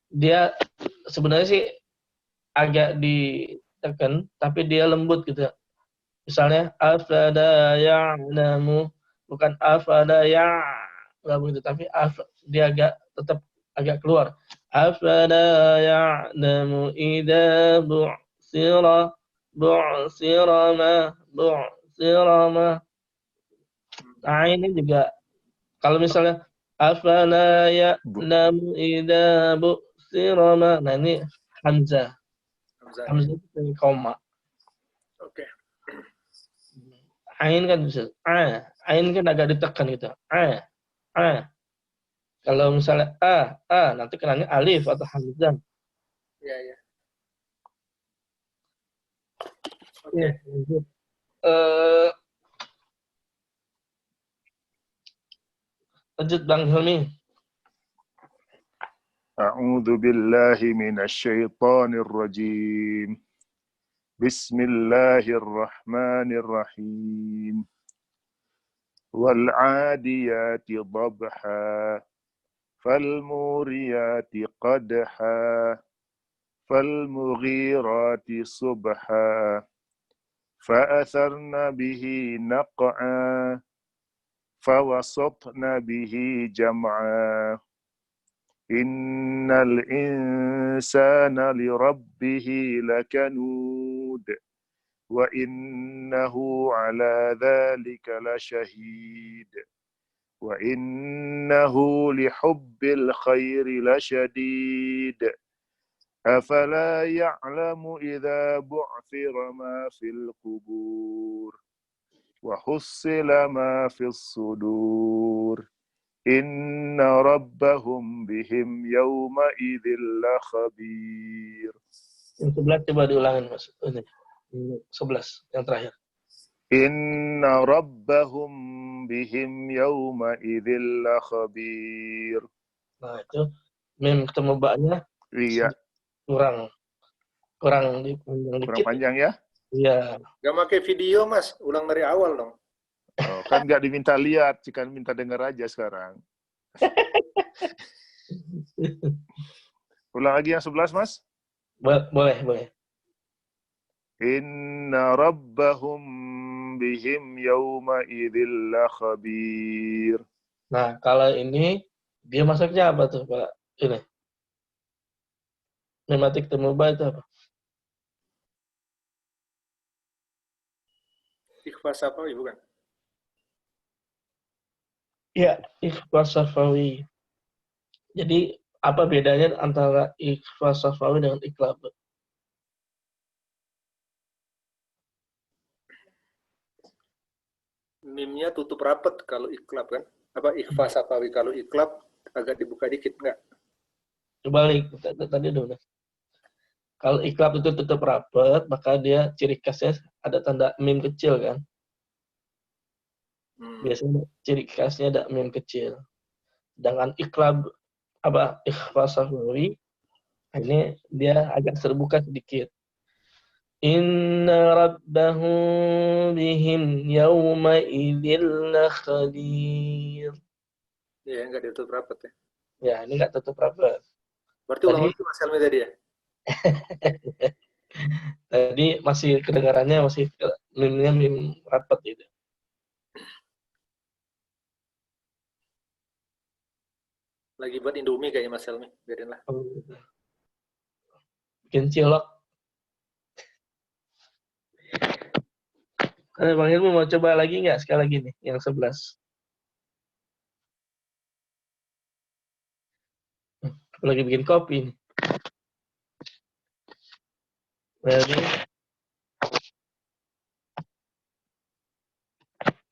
Speaker 1: dia sebenarnya sih agak ditekan, tapi dia lembut gitu. Misalnya afada ya'lamu, bukan afada nggak begitu, tapi dia tetap agak keluar. Afada ya'lamu idza bu'sira ma. Nah, ini juga kalau misalnya afala ya'lamu idza bu'sira ma. Nah, ini hamzah. Hamzah itu koma.
Speaker 4: Oke.
Speaker 1: Ain kan bisa. Ain kan agak ditekan gitu. Kalau misalnya nanti kenanya alif atau hamzah.
Speaker 4: Iya, iya.
Speaker 1: Oke. Lanjut Bang Hilmi.
Speaker 2: A'udzu billahi minasy syaithanir rajim. Bismillahirrahmanirrahim. Wal 'adiyati dhabha. Fal muriyati qadha. Fal mughirati subha. Fa'atharna bihi naq'a. Fawasatna bihi jam'a. Innal insana lirabbihi lakanud. Wa innahu ala dhalika lasyahid. Wa innahu lihubbil khairi lasyadid. Afala ya'lamu idza bu'thira ma fil qubur. Wa hussila ma fis sudur. Inna rabbahum bihim yawma idzil lakhabir.
Speaker 1: Yang 11 coba diulangin Mas. Ini 11 yang terakhir.
Speaker 2: Inna rabbahum bihim yawma idzil khabir.
Speaker 1: Nah, itu mim ketemu ba-nya
Speaker 2: Iya,
Speaker 1: kurang dipanjang
Speaker 2: kurang
Speaker 1: dikit.
Speaker 2: panjang ya.
Speaker 1: Iya.
Speaker 4: Gak pakai video, Mas. Ulang dari awal dong.
Speaker 2: Oh, kan nggak diminta lihat, kan minta dengar aja sekarang. Ulang lagi yang 11, Mas.
Speaker 1: Boleh.
Speaker 2: Inna rabbahum bihim yawma idzil khabir.
Speaker 1: Nah, kalau ini dia masuknya apa tuh, Pak? Ini. Mematik temu ba itu apa?
Speaker 4: Ikhfa Safawi, bukan?
Speaker 1: Iya, ikhfa safawi. Jadi apa bedanya antara ikhfa safawi dengan iklab?
Speaker 4: Mimnya tutup rapat kalau iklab kan? Apa Ikhfa Safawi kalau iklab agak dibuka dikit nggak?
Speaker 1: Kebalik, tadi udah. Kalau iklab itu tutup rapat, maka dia ciri khasnya ada tanda mim kecil kan? Biasanya ciri khasnya ada mim kecil. Sedangkan iklab apa ikhfa safawi ini dia agak terbuka sedikit. Inna rabbahum bihim yawma idzil khabir.
Speaker 4: Ya, nggak ditutup rapat ya.
Speaker 1: Ya, ini nggak tutup rapat.
Speaker 4: Berarti ulang lagi Mas Helmi tadi ya?
Speaker 1: Tadi masih kedengarannya masih mimnya mim rapat gitu.
Speaker 4: Lagi buat Indomie kayaknya Mas Helmi. Biarin lah.
Speaker 1: Bikin cilok. Bang Ilmu mau coba lagi nggak sekali lagi nih, yang 11. Aku lagi bikin kopi nih.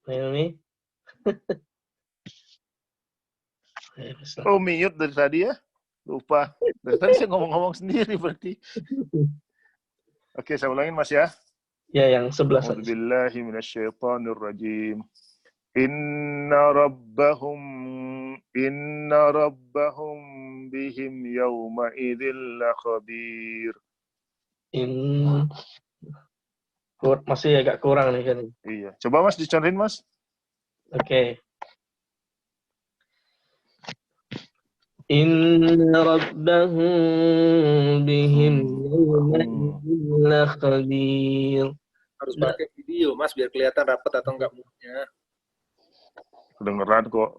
Speaker 1: Ini.
Speaker 2: Oh, mute dari tadi ya? Lupa. Dari tadi saya ngomong-ngomong sendiri berarti. Oke, saya ulangin Mas ya.
Speaker 1: Ya, yang 11.
Speaker 2: A'udzubillahi minasyaitonirrajim. Inna rabbahum bihim yawma idzil khabir.
Speaker 1: Masih agak kurang nih kan.
Speaker 2: Iya. Coba Mas dicontohin Mas.
Speaker 1: Oke. Inna rabbahum bihim yawma idzil khabir.
Speaker 4: Harus pakai video Mas biar kelihatan rapat atau enggak moodnya.
Speaker 2: Kedengeran kok.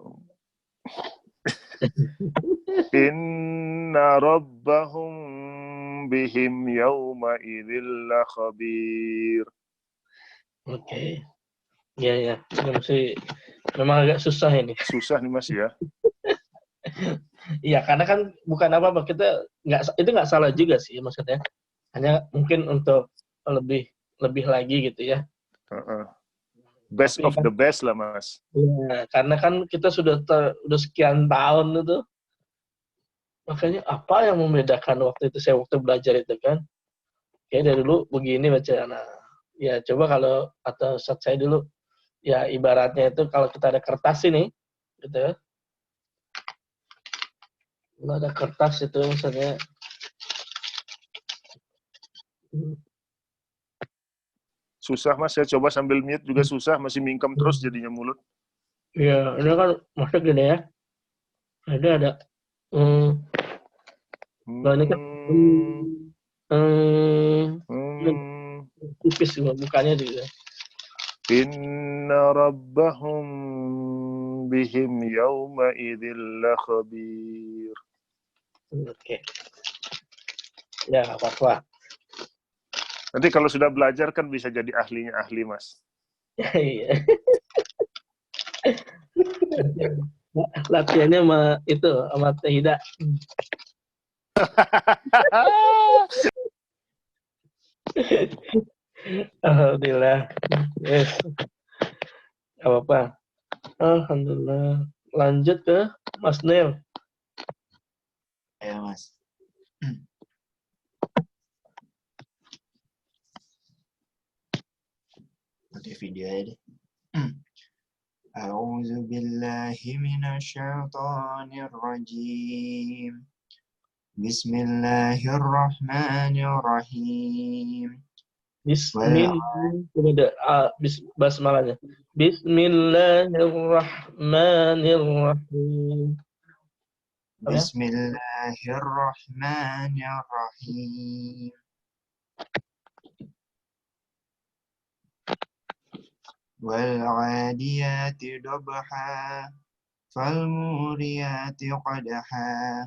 Speaker 2: Inna rabbahum bihim yawma idzil khabir.
Speaker 1: Oke. Ya. Ini masih memang agak susah ini.
Speaker 2: Susah nih Mas ya.
Speaker 1: Iya, karena kan bukan apa-apa, kita nggak salah juga sih maksudnya. Hanya mungkin untuk lebih lagi gitu ya.
Speaker 2: Best
Speaker 1: Tapi
Speaker 2: of the best lah Mas.
Speaker 1: Ya, karena kan kita sudah sekian tahun itu. Makanya apa yang membedakan waktu itu saya belajar itu kan. Kayak dari dulu begini baca. Nah, ya coba kalau atau saat saya dulu ya ibaratnya itu kalau kita ada kertas ini gitu ya. Kalau ada kertas itu misalnya
Speaker 2: susah Mas, saya coba sambil mute juga susah, masih mingkem terus jadinya mulut.
Speaker 1: Iya, ini kan masuk gini ya. Ada ini kan tipis mukanya juga.
Speaker 2: Inna rabbahum bihim yawma idzil khabir.
Speaker 1: Oke. Ya, apa-apa.
Speaker 2: Nanti kalau sudah belajar kan bisa jadi ahlinya ahli, Mas.
Speaker 1: Iya. Latihannya sama Tehida. Alhamdulillah. Yes. Apa-apa. Alhamdulillah. Lanjut ke Mas Neil.
Speaker 5: Ya, Mas. pakai video aja deh. A'udzu billahi minasyaitonir rajim. Bismillahirrahmanirrahim.
Speaker 1: Basmalahnya. Bismillahirrahmanirrahim. Apa ya?
Speaker 5: Bismillahirrahmanirrahim. Wal 'adiyati dabha. Fal muriyati qadha.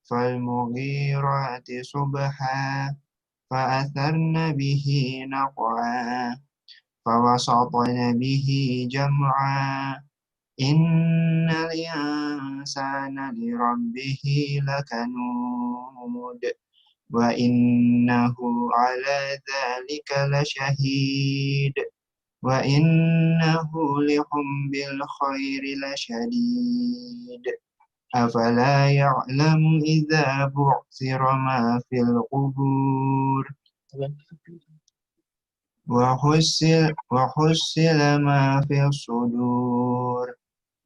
Speaker 5: Fal mughirati subha. فأثرن به نقعا فوسطن به جمعا إن الإنسان لربه لكنود وإنه على ذلك لشهيد وإنه لحب الخير لشديد أفلا يعلم إذا بعثر ما في القبور وحصل ما في الصدور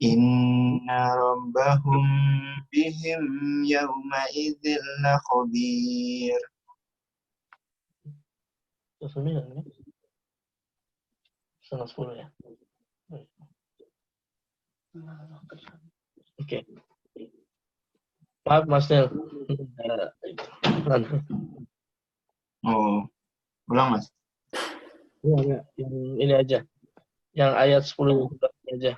Speaker 5: إن ربهم بهم يومئذ لخبير.
Speaker 1: Setengah 10 ya. Oke. Maaf Mas Nel.
Speaker 5: Oh, ulang Mas.
Speaker 1: Ya, yang ini aja. Yang ayat 10 aja.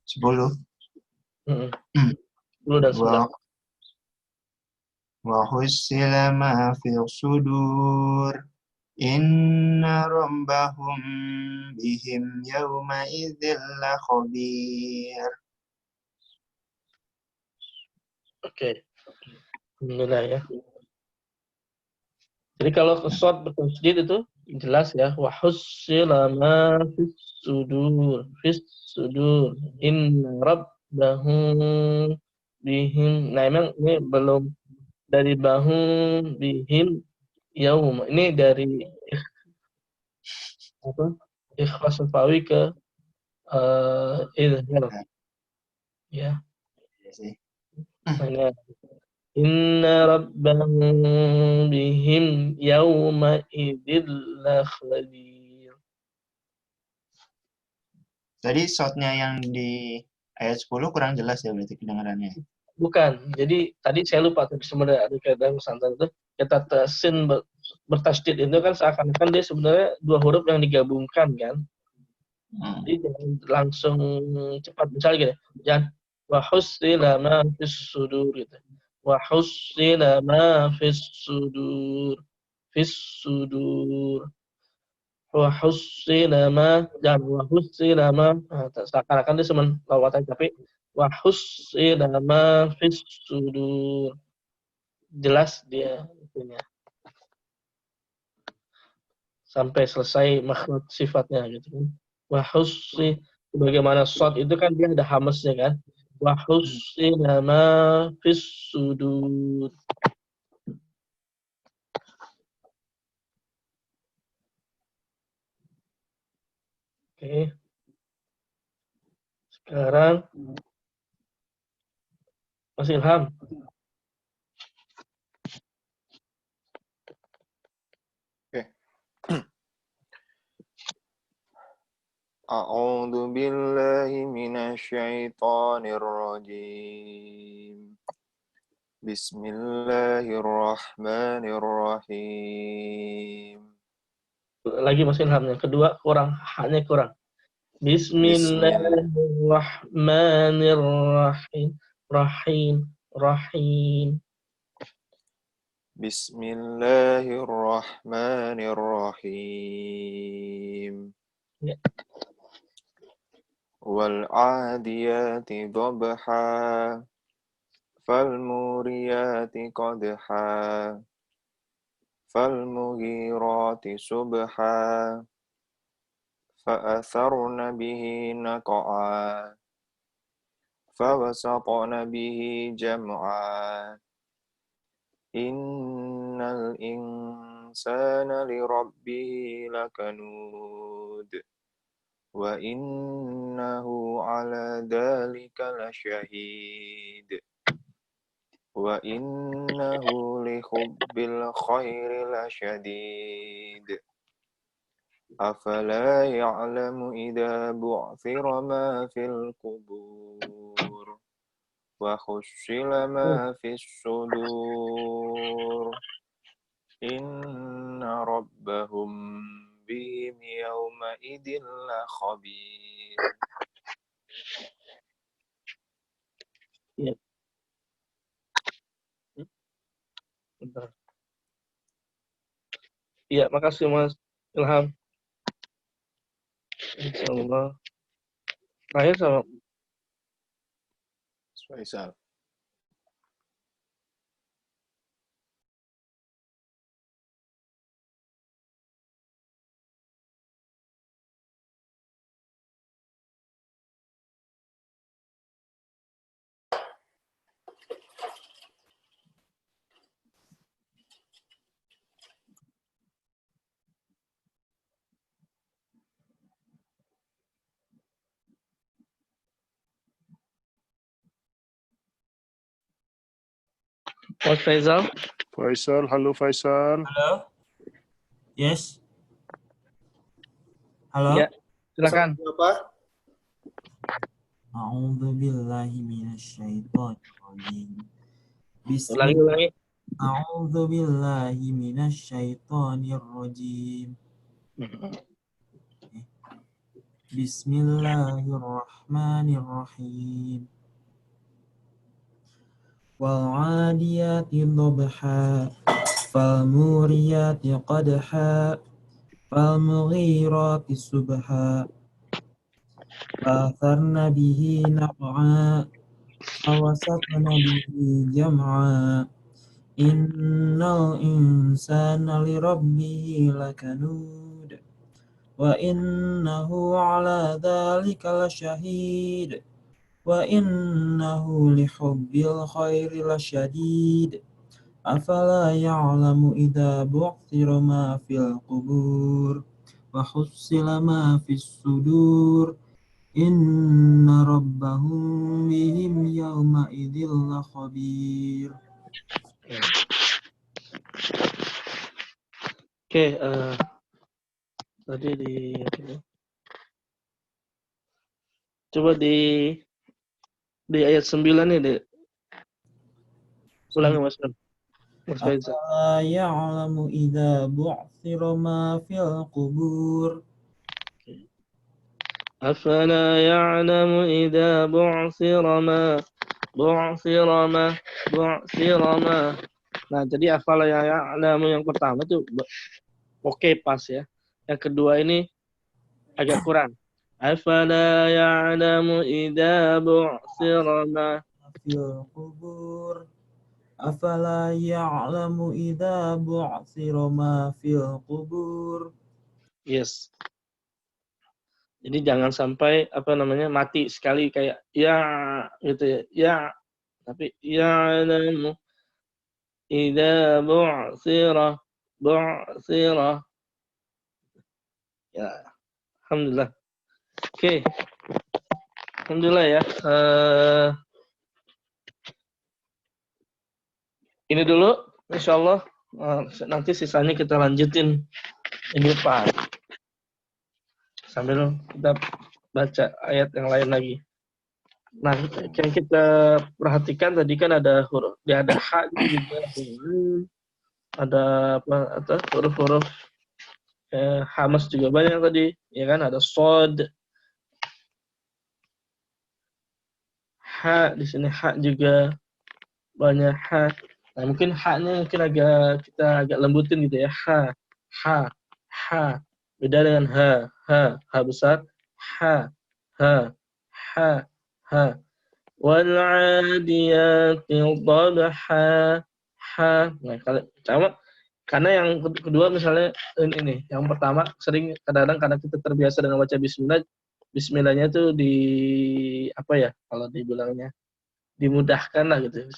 Speaker 5: 10.
Speaker 1: 10 dan 9.
Speaker 5: Wa hussila ma fi sudur. Inna rabbahum bihim yawma idzil lakhabir.
Speaker 1: Oke. Alhamdulillah ya. Jadi kalau short bertasydid itu jelas ya. Wa hussila ma fis sudur. Inna rabbahum bihim. Nah, emang ini belum dari bahum bihim yaum. Ini dari ikhlas fawi ke izhar. Ya. Nah, inna rabbahum bihim yawma idzil lakhabir.
Speaker 5: Tadi shotnya yang di ayat 10 kurang jelas ya berarti kedengarannya.
Speaker 1: Bukan. Jadi tadi saya lupa tapi sebenarnya ada kaitan Nusantara itu kata tasin bertasydid itu kan seakan-akan dia sebenarnya dua huruf yang digabungkan kan. Jadi jangan langsung cepat misalnya gini. Jangan wa hussila ma fis sudur gitu. Wa hussila ma fis sudur. Wa hussila ma dan wa hussila ma seakan-akan dia cuma lawatan tapi wa hussila ma fis sudur. Jelas dia itunya. Sampai selesai makhraj sifatnya gitu kan. Wa hussi bagaimana shad itu kan dia ada hamznya kan. Wa hussila ma fis sudur. Oke. Sekarang Mas Ilham.
Speaker 3: A'udzu billahi minasyaitonir rajim. Bismillahirrahmanirrahim.
Speaker 1: Lagi Mas Ilham yang kedua kurang, hanya kurang. Bismillahirrahmanirrahim. Rahim.
Speaker 3: Bismillahirrahmanirrahim.
Speaker 1: Ya.
Speaker 3: Wal 'adiyati dhabha. Fal muriyati qadha. Fal mughirati subha. Fa'atharna bihi naq'a. Fawasatna bihi jam'a. Innal الإنسان لربه لكنود وإنه على ذلك لشهيد وإنه لحب الخير لشديد أفلا يعلم إذا بعثر ما في القبور وحصل ما في الصدور إن ربهم بهم يومئذ لخبير.
Speaker 1: Bentar. Iya, makasih Mas Ilham. Insyaallah. Terakhir sama
Speaker 3: Faisal.
Speaker 1: Mas Faisal.
Speaker 2: Faisal, halo Faisal.
Speaker 6: Halo? Yes? Halo?
Speaker 1: Ya, silakan.
Speaker 4: Apa?
Speaker 6: A'udzu billahi minasyaitonir rajim.
Speaker 1: Ulangi.
Speaker 6: A'udzu billahi minasyaitonir rajim. Bismillahirrahmanirrahim. Wal-'adiyati dhabha, fal-muriyati qadha, fal-mughirati subha, fa'atharna bihi naq'a, fawasatna bihi jam'a. Innal insana lirabbihi lakanud, wa innahu ala dzalika lasyahid, wa innahu lihubbil khairi lasyadid. Afala ya'lamu idza bu'thira ma fil qubur wa hussila ma fis sudur. Inna rabbahum bihim yawma idzil lakhabir.
Speaker 1: Oke, tadi coba di ayat 9 nih, Dek. Ulangi Mas Faisal.
Speaker 6: Afala ya'lamu idza bu'thira ma fil qubur.
Speaker 1: Afala ya'lamu idza bu'thira ma. Nah, jadi afala ya'lamu yang pertama tuh oke pas ya. Yang kedua ini agak kurang. Afala ya'lamu idza bu'thira ma
Speaker 6: Fil qubur. Afala ya'lamu idza bu'thira ma fil qubur.
Speaker 1: Yes. Jadi jangan sampai mati sekali kayak ya gitu ya. Ya, tapi ya'lamu idza bu'thira. Ya, alhamdulillah. Oke. Alhamdulillah ya. Ini dulu, insyaallah. Nanti sisanya kita lanjutin minggu depan. Sambil kita baca ayat yang lain lagi. Nah, yang kita perhatikan tadi kan ada huruf, ada ha juga, ada huruf-huruf hamas juga banyak tadi, ya kan? Ada sod, ha di sini ha juga banyak ha. Nah, mungkin ha-nya kita agak lembutin gitu ya. Ha. Beda dengan ha besar. Ha. Wal 'adiyati dhabha. Ha. Nah, karena yang kedua misalnya ini, yang pertama sering kadang-kadang karena kita terbiasa dengan baca bismillah, bismillahnya tuh kalau dibilangnya dimudahkan lah gitu.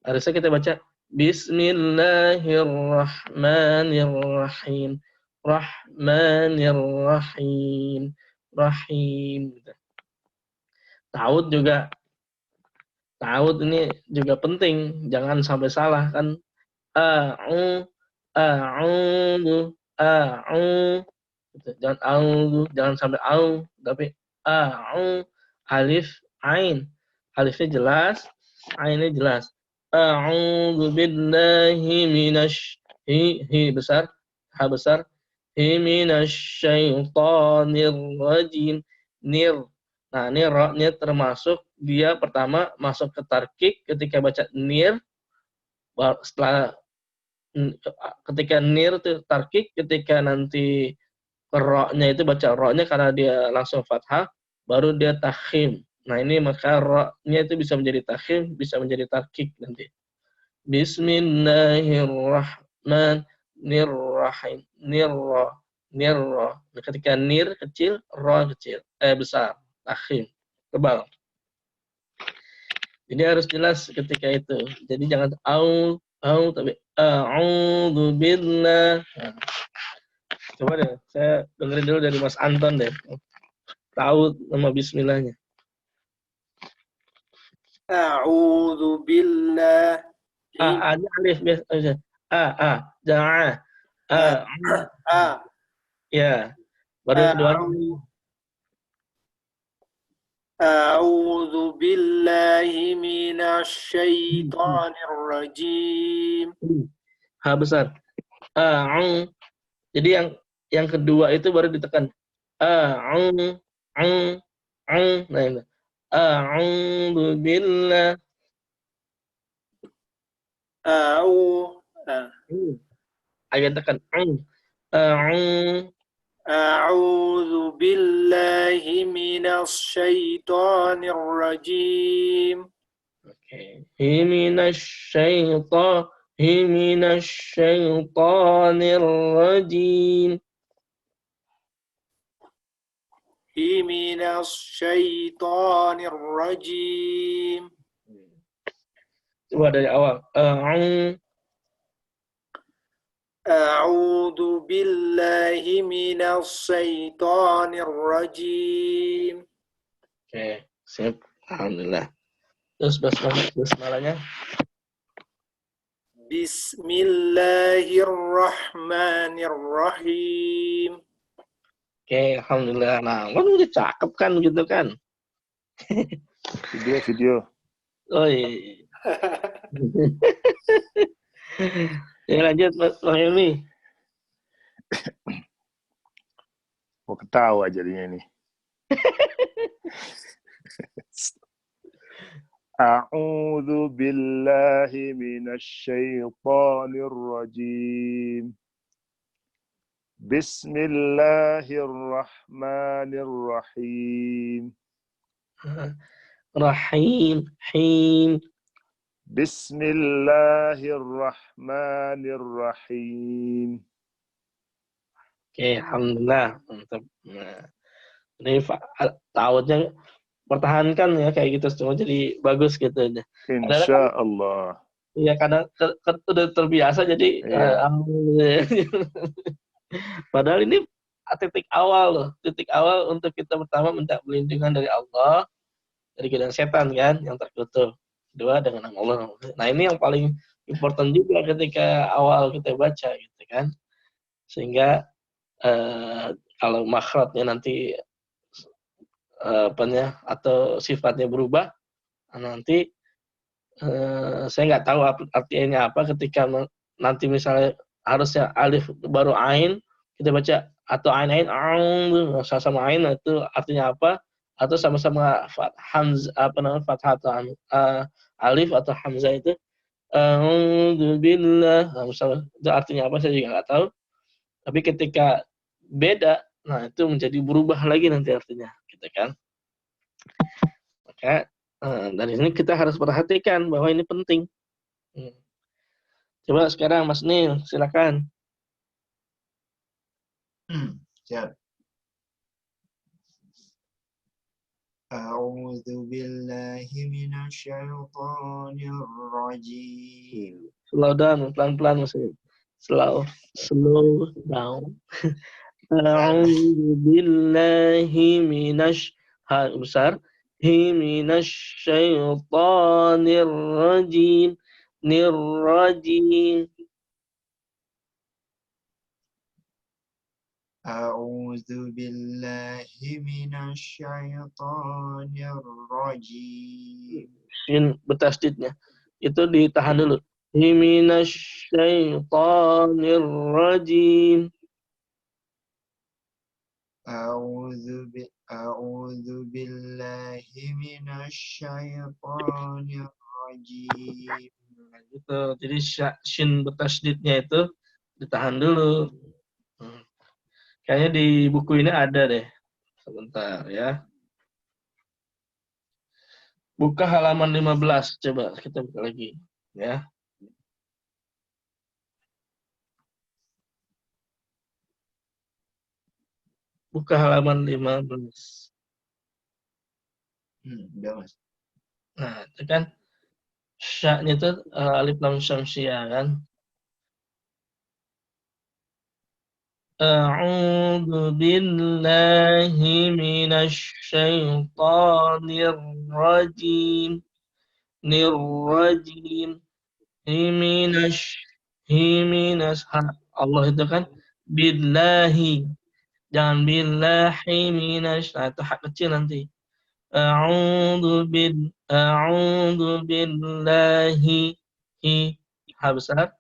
Speaker 1: Harusnya kita baca Bismillahirrahmanirrahim. Rahmanirrahim. Rahim. Ta'awud juga. Ta'awud ini juga penting. Jangan sampai salah kan. A'u. A'udhu. A'u. Jangan a'udhu. Jangan sampai au. Tapi a'u. Alif. Ain. Alifnya jelas. Ainnya jelas. A'udzu billahi minasy hi besar, ha besar. Hi minasyaitonir rajim. Nir. Nah, ini ra-nya termasuk dia pertama masuk ke tarkik ketika baca nir. Setelah ketika nir itu tarkik, ketika nanti ra-nya itu baca ra-nya karena dia langsung fathah, baru dia takhim. Nah, ini maka ra-nya itu bisa menjadi takhim, bisa menjadi tarkik nanti. Bismillahirrahmanirrahim. Nirra. Nirra. Ketika nir kecil, ra kecil. Besar. Takhim. Tebal. Jadi harus jelas ketika itu. Jadi jangan au, tapi a'udzu billah. Nah, coba deh, saya dengerin dulu dari Mas Anton deh. Tahu nama bismillahnya.
Speaker 4: A'udzu billah.
Speaker 1: Ada alif biasa. Jangan. Ya. Baru kedua.
Speaker 4: A'udzu billahi minasyaitonir rajim.
Speaker 1: Ha besar. Jadi yang kedua itu baru ditekan. Nah ini. A'udzu billah. Agak tekan.
Speaker 4: A'udzu billahi minasyaitonir rajim.
Speaker 1: Oke. Minasyaitonir rajim.
Speaker 4: Minasyaitonir rajim.
Speaker 1: Coba dari awal.
Speaker 4: A'udzu billahi minasyaitonir rajim.
Speaker 1: Oke, sip. Alhamdulillah. Terus basmalahnya.
Speaker 4: Bismillahirrahmanirrahim.
Speaker 1: Oke, alhamdulillah. Nah, kan udah cakep kan gitu kan.
Speaker 2: Video.
Speaker 1: Oh iya. Ya lanjut Bang Ilmi.
Speaker 2: Mau ketawa jadinya nih. A'udzu billahi minasyaitonir rajim. Bismillahirrahmanirrahim.
Speaker 1: Rahim, him.
Speaker 2: Bismillahirrahmanirrahim.
Speaker 1: Oke, alhamdulillah. Mantap. Nah, ini ta'awudnya pertahankan ya kayak gitu semua jadi bagus gitu aja.
Speaker 2: Insya Allah.
Speaker 1: Iya, karena udah terbiasa jadi alhamdulillah. Padahal ini titik awal loh, titik awal untuk kita pertama minta perlindungan dari Allah, dari godaan setan kan yang terkutuk. Kedua dengan nama Allah. Nah, ini yang paling important juga ketika awal kita baca gitu kan. Sehingga kalau makhrajnya nanti atau sifatnya berubah, nanti saya nggak tahu artinya apa ketika nanti misalnya harusnya alif baru ain kita baca atau ain sama ain itu artinya apa, atau sama-sama fathah atau alif atau hamzah itu a'udzubillah. Nah, misalnya itu artinya apa saya juga nggak tahu. Tapi ketika beda, nah itu menjadi berubah lagi nanti artinya, gitu kan. Maka dari sini kita harus perhatikan bahwa ini penting. Coba sekarang Mas Nil, silakan.
Speaker 5: Siap. A'udzu billahi minasyaitonir rajim.
Speaker 1: Slow down, pelan-pelan maksudnya. Slow down. A'udzu billahi ha besar. Minasyaitonir rajim. Nirrajim.
Speaker 5: A'udzu billahi minasyaitonir rajim.
Speaker 1: Shin bertasdidnya. Itu ditahan dulu. Minasyaitonir rajim.
Speaker 5: A'udzu billahi minasyaitonir rajim.
Speaker 1: Gitu. Jadi shin bertasdidnya itu ditahan dulu. Kayaknya di buku ini ada deh. Sebentar ya. Buka halaman 15. Coba kita buka lagi. Ya. Buka halaman 15.
Speaker 5: Udah, Mas.
Speaker 1: Nah, itu kan sya-nya itu alif lam syamsiyah kan. A'udzu billahi minasy syaithanir rajim. Nirrajim. Himinas Allah itu kan billahi. Jangan billahi minas. Nah, itu hak kecil nanti. A'udzu billahi ha besar.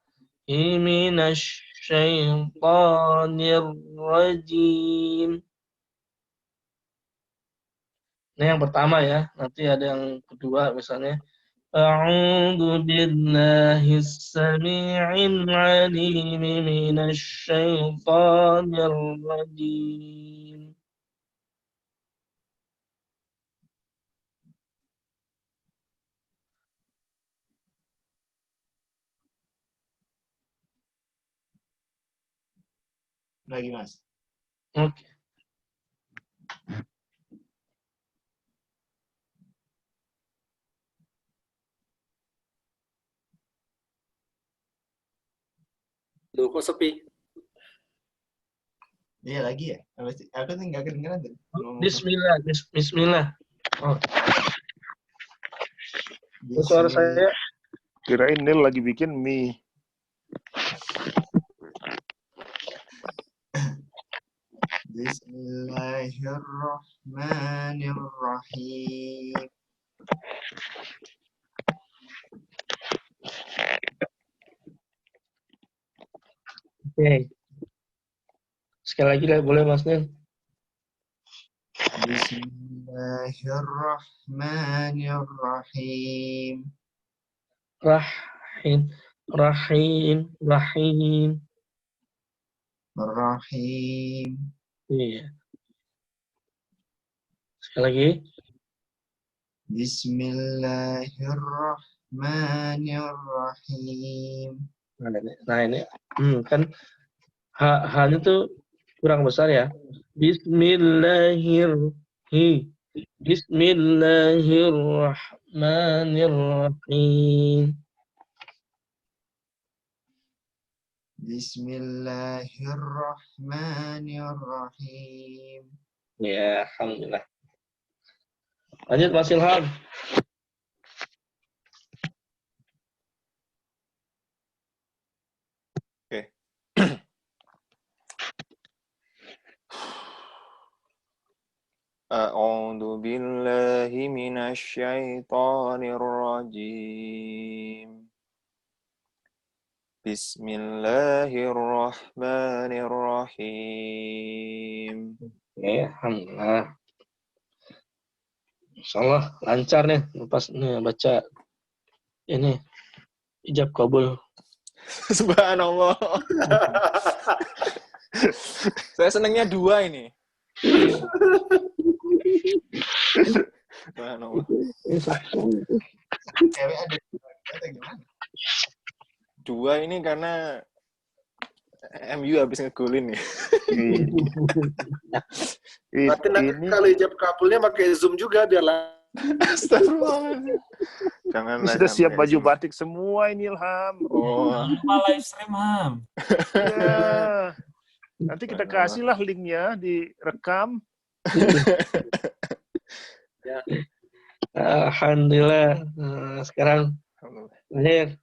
Speaker 1: Minasy syaithanir rajim. Ini yang pertama ya. Nanti ada yang kedua misalnya. A'udzu billahis samii'il 'aliim minasy syaithanir rajim.
Speaker 5: Lagi, Mas.
Speaker 1: Oke.
Speaker 4: Loh, kok sepi?
Speaker 5: Iya lagi ya? Aku tuh nggak kedengeran tuh.
Speaker 1: Bismillah. Oh, suara saya.
Speaker 2: Kirain Nil lagi bikin mie.
Speaker 5: Bismillahirrahmanirrahim.
Speaker 1: Oke. Sekali lagi boleh Mas Nil.
Speaker 5: Bismillahirrahmanirrahim.
Speaker 1: Rahim.
Speaker 5: Rahim.
Speaker 1: Iya. Sekali lagi.
Speaker 5: Bismillahirrahmanirrahim.
Speaker 1: Nah ini kan H-nya tuh kurang besar ya. Bismillahirrahmanirrahim.
Speaker 5: Bismillahirrahmanirrahim.
Speaker 1: Ya, alhamdulillah. Lanjut Mas Ilham.
Speaker 3: Oke. A'udzu billahi minasy syaithanir rajim. Bismillahirrahmanirrahim.
Speaker 1: Ya, alhamdulillah. Insyaallah lancar nih lepas nih baca ini ijab kabul.
Speaker 3: Subhanallah. Saya senangnya 2 ini. Subhanallah.
Speaker 5: Cewek ada atau gimana?
Speaker 3: 2 ini karena MU habis ngegolin nih.
Speaker 4: Nanti
Speaker 2: Ini
Speaker 4: kalau ijab kabulnya pakai Zoom juga biar
Speaker 3: Astagfirullahaladzim. Janganlah.
Speaker 2: ini sudah siap
Speaker 3: sampai
Speaker 2: baju
Speaker 3: Zoom.
Speaker 2: batik semua ini Ilham.
Speaker 3: Oh,
Speaker 6: Jangan lupa live stream, Ham.
Speaker 2: Ya. Nanti kita kasihlah linknya direkam.
Speaker 1: Alhamdulillah. Sekarang terakhir,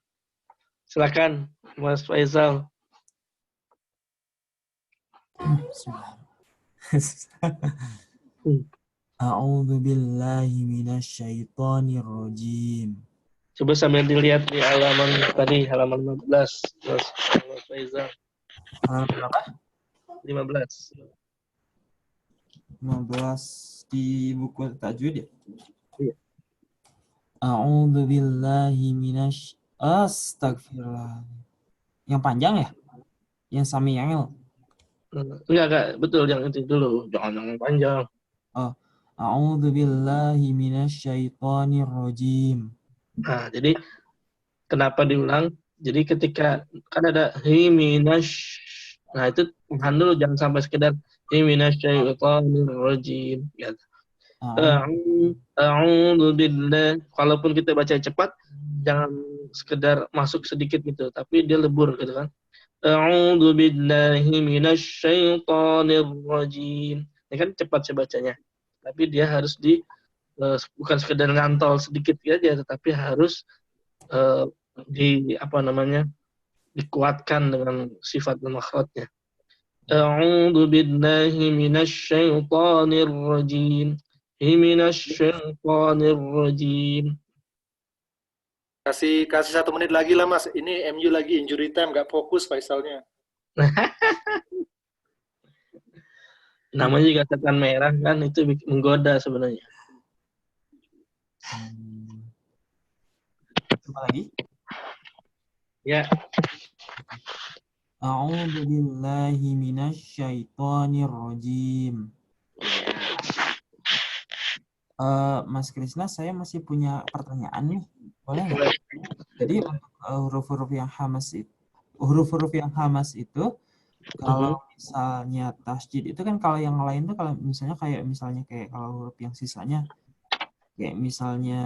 Speaker 1: silakan Mas Faisal.
Speaker 6: A'udzu billahi minasyaitonir rajim.
Speaker 1: Coba sambil dilihat di halaman tadi, halaman 15. Mas Faisal,
Speaker 6: Halaman berapa?
Speaker 1: 15.
Speaker 6: 15 di buku tajwid ya?
Speaker 1: Iya.
Speaker 6: A'udzu billahi Astagfirullah. Yang panjang ya? Yang Sami'il.
Speaker 1: Enggak, betul yang itu dulu. Jangan yang panjang.
Speaker 6: A'udzu billahi minasyaitonir rajim.
Speaker 1: Nah, jadi kenapa diulang? Jadi ketika kan ada himinash. Nah, itu tahan dulu, jangan sampai sekedar himinasyaitonir rajim. Ya. A'udzu billah. Walaupun kita baca cepat, jangan sekedar masuk sedikit gitu, tapi dia lebur gitu kan. A'udzu billahi minasyaitonir rajim. Ini kan cepat saya bacanya. Tapi dia harus bukan sekedar ngantol sedikit aja, tetapi harus dikuatkan dengan sifat dan makhrajnya. A'udzu billahi minasyaitonir rajim. Minasyaitonir rajim.
Speaker 4: kasih 1 menit lagi lah Mas. Ini MU lagi injury time, nggak fokus Faisalnya.
Speaker 1: Namanya juga setan merah kan, itu menggoda sebenarnya.
Speaker 6: Coba lagi.
Speaker 1: Ya.
Speaker 6: A'udzu billahi minasyaitonir rajim. Mas Krisna, saya masih punya pertanyaan nih. Boleh nggak? Jadi untuk huruf-huruf yang hamas itu kalau misalnya tasjid itu kan, kalau yang lain tuh kalau misalnya kayak kalau huruf yang sisanya kayak misalnya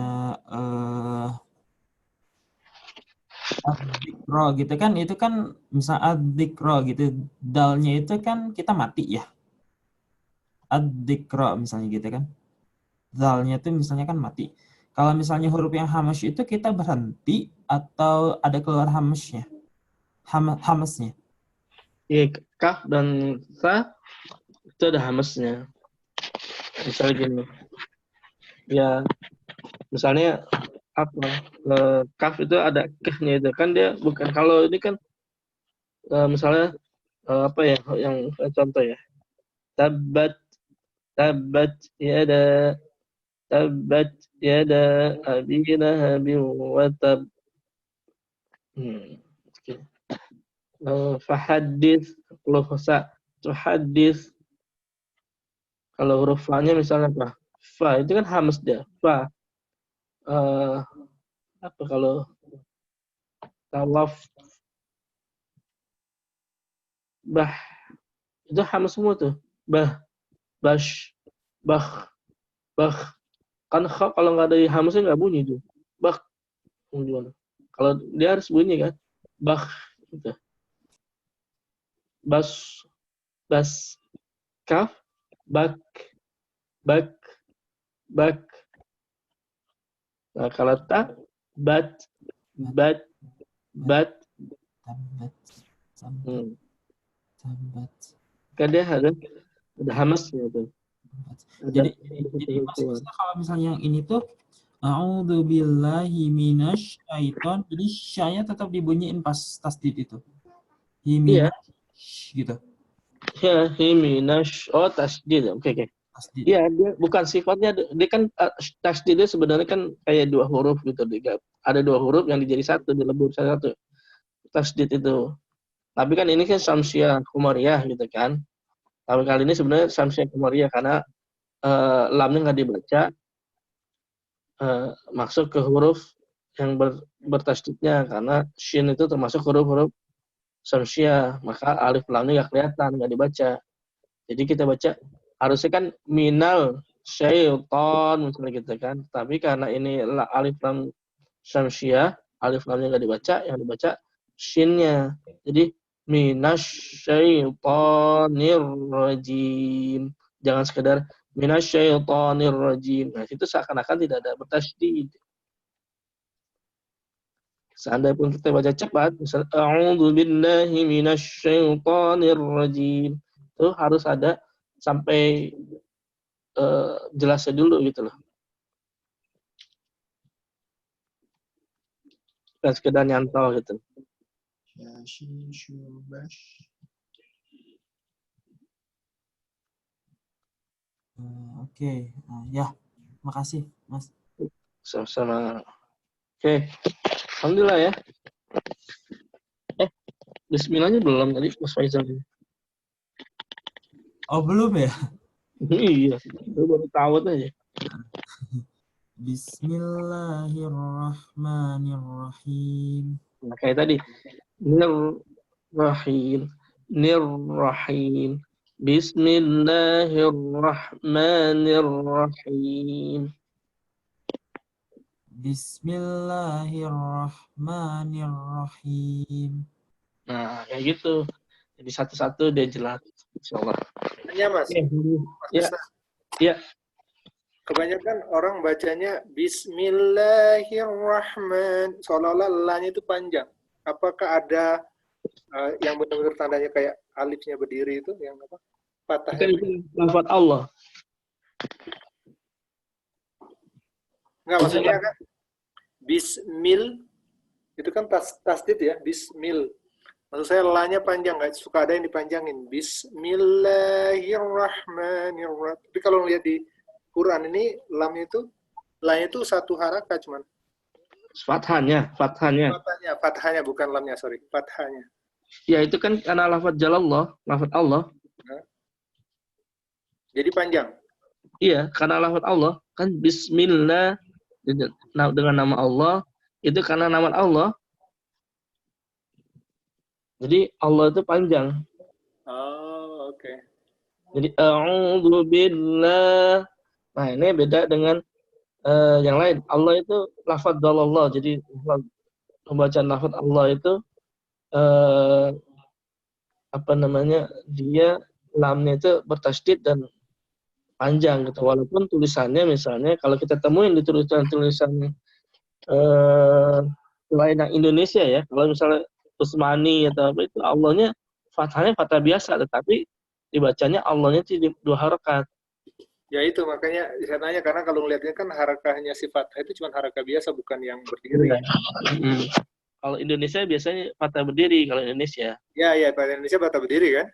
Speaker 6: ad-dzikra gitu kan, itu kan misal ad-dzikra gitu, dalnya itu kan kita mati ya. Ad-dzikra misalnya gitu kan. Dalnya tuh misalnya kan mati. Kalau misalnya huruf yang hamas itu kita berhenti atau ada keluar hamasnya? Hamasnya.
Speaker 1: Iya, kaf dan sa itu ada hamasnya. Misalnya gini. Ya, misalnya apa? Kaf itu ada kehnya itu kan, dia bukan, kalau ini kan misalnya apa ya yang contoh ya. Tabbat yada abi lahabin wa tab. Okay. Fahadits, luhsa, tuhadits. Kalau huruf fa-nya misalnya apa? Fa itu kan hamas dia. Fa. Apa kalau tawaf, bah, itu hamas semua tuh. Bah, bash, bah. Kan kalau nggak ada hamasnya nggak bunyi tuh. Bah. Gimana? Kalau dia harus bunyi kan? Bah. Gitu. Bas, kaf, bak. Nah, kalau ta, bat.
Speaker 6: Sambat.
Speaker 1: Kan dia ada hamasnya tuh.
Speaker 6: Jadi kalau misalnya yang ini tuh a'udzu billahi minasyaiton, jadi sya-nya tetap dibunyiin pas tasdid itu.
Speaker 1: Iya.
Speaker 6: Gitu.
Speaker 1: Ya, tasdid. Oke.
Speaker 6: Tasdid.
Speaker 1: Iya, dia bukan sifatnya, dia kan tasdidnya sebenarnya kan kayak 2 huruf gitu. Ada 2 huruf yang dijadi satu, dilebur satu. Tasdid itu. Tapi kan ini kan samsiah qamariyah gitu kan. Tapi kali ini sebenarnya samsiah qamariyah karena lamnya nggak dibaca, masuk ke huruf yang bertasdidnya, karena shin itu termasuk huruf-huruf samsiah, maka alif lamnya nggak kelihatan, nggak dibaca. Jadi kita baca Harusnya kan minal syaiton misalnya gitu kan. Tapi karena ini alif lam syamsiah, alif lamnya nggak dibaca, yang dibaca shinnya. Jadi minasyaitonir rajim. Jangan sekedar minasyaitonir rajim. Nah, itu seakan-akan tidak ada bertasydid. Seandainya pun kita baca cepat, misalnya a'udzu billahi minasyaitonir rajim. Itu harus ada sampai jelasnya dulu gitu loh. Bukan sekedar nyantol gitu.
Speaker 6: Oke. Ya, makasih Mas.
Speaker 1: Sama-sama. Oke. Alhamdulillah ya. Bismillahnya belum tadi Mas Faizal.
Speaker 6: Oh, belum ya?
Speaker 1: Iya, itu baru tahu aja.
Speaker 6: Bismillahirrahmanirrahim.
Speaker 1: Nah, kayak tadi. Nirrahim. Nirrahim. Bismillahirrahmanirrahim.
Speaker 6: Bismillahirrahmanirrahim.
Speaker 1: Nah, kayak gitu. Jadi satu-satu dia jelas. Insyaallah.
Speaker 4: Tanya Mas.
Speaker 1: Ya.
Speaker 4: Mas
Speaker 1: Ya.
Speaker 4: Kebanyakan orang bacanya Bismillahirrahmanirrahim. Seolah-olah lanya itu panjang. Apakah ada yang benar-benar tandanya kayak alifnya berdiri itu yang apa? Patahnya.
Speaker 1: Itu lafaz Allah.
Speaker 4: Enggak, maksudnya kan Bismil itu kan tasdid ya, Bismil. Maksud saya lanya panjang, nggak suka ada yang dipanjangin. Bismillahirrahmanirrahim. Tapi kalau lihat di Quran ini lamnya itu satu harakat cuman.
Speaker 1: Fathahnya.
Speaker 4: Fathahnya bukan lamnya, sorry. Fathahnya.
Speaker 1: Ya itu kan karena lafaz jalallah, lafaz Allah.
Speaker 4: Jadi panjang.
Speaker 1: Iya, karena lafaz Allah kan bismillah dengan nama Allah, itu karena nama Allah. Jadi Allah itu panjang.
Speaker 4: Oh, oke.
Speaker 1: Jadi a'udzu billah. Nah, ini beda dengan yang lain. Allah itu lafaz dalallah. Jadi pembacaan lafaz Allah itu dia lamnya itu bertasydid dan panjang gitu. Walaupun tulisannya misalnya kalau kita temuin di tulisan lain yang Indonesia ya, kalau misalnya Usmani atau apa itu Allahnya fathahnya fathah biasa, tetapi dibacanya Allahnya dua harakat.
Speaker 4: Ya itu makanya saya tanya karena kalau ngelihatnya kan harakahnya si fathah itu cuma harakah biasa bukan yang berdiri.
Speaker 1: Kalau Indonesia biasanya fathah berdiri kalau Indonesia.
Speaker 4: Ya, pada Indonesia fathah berdiri kan?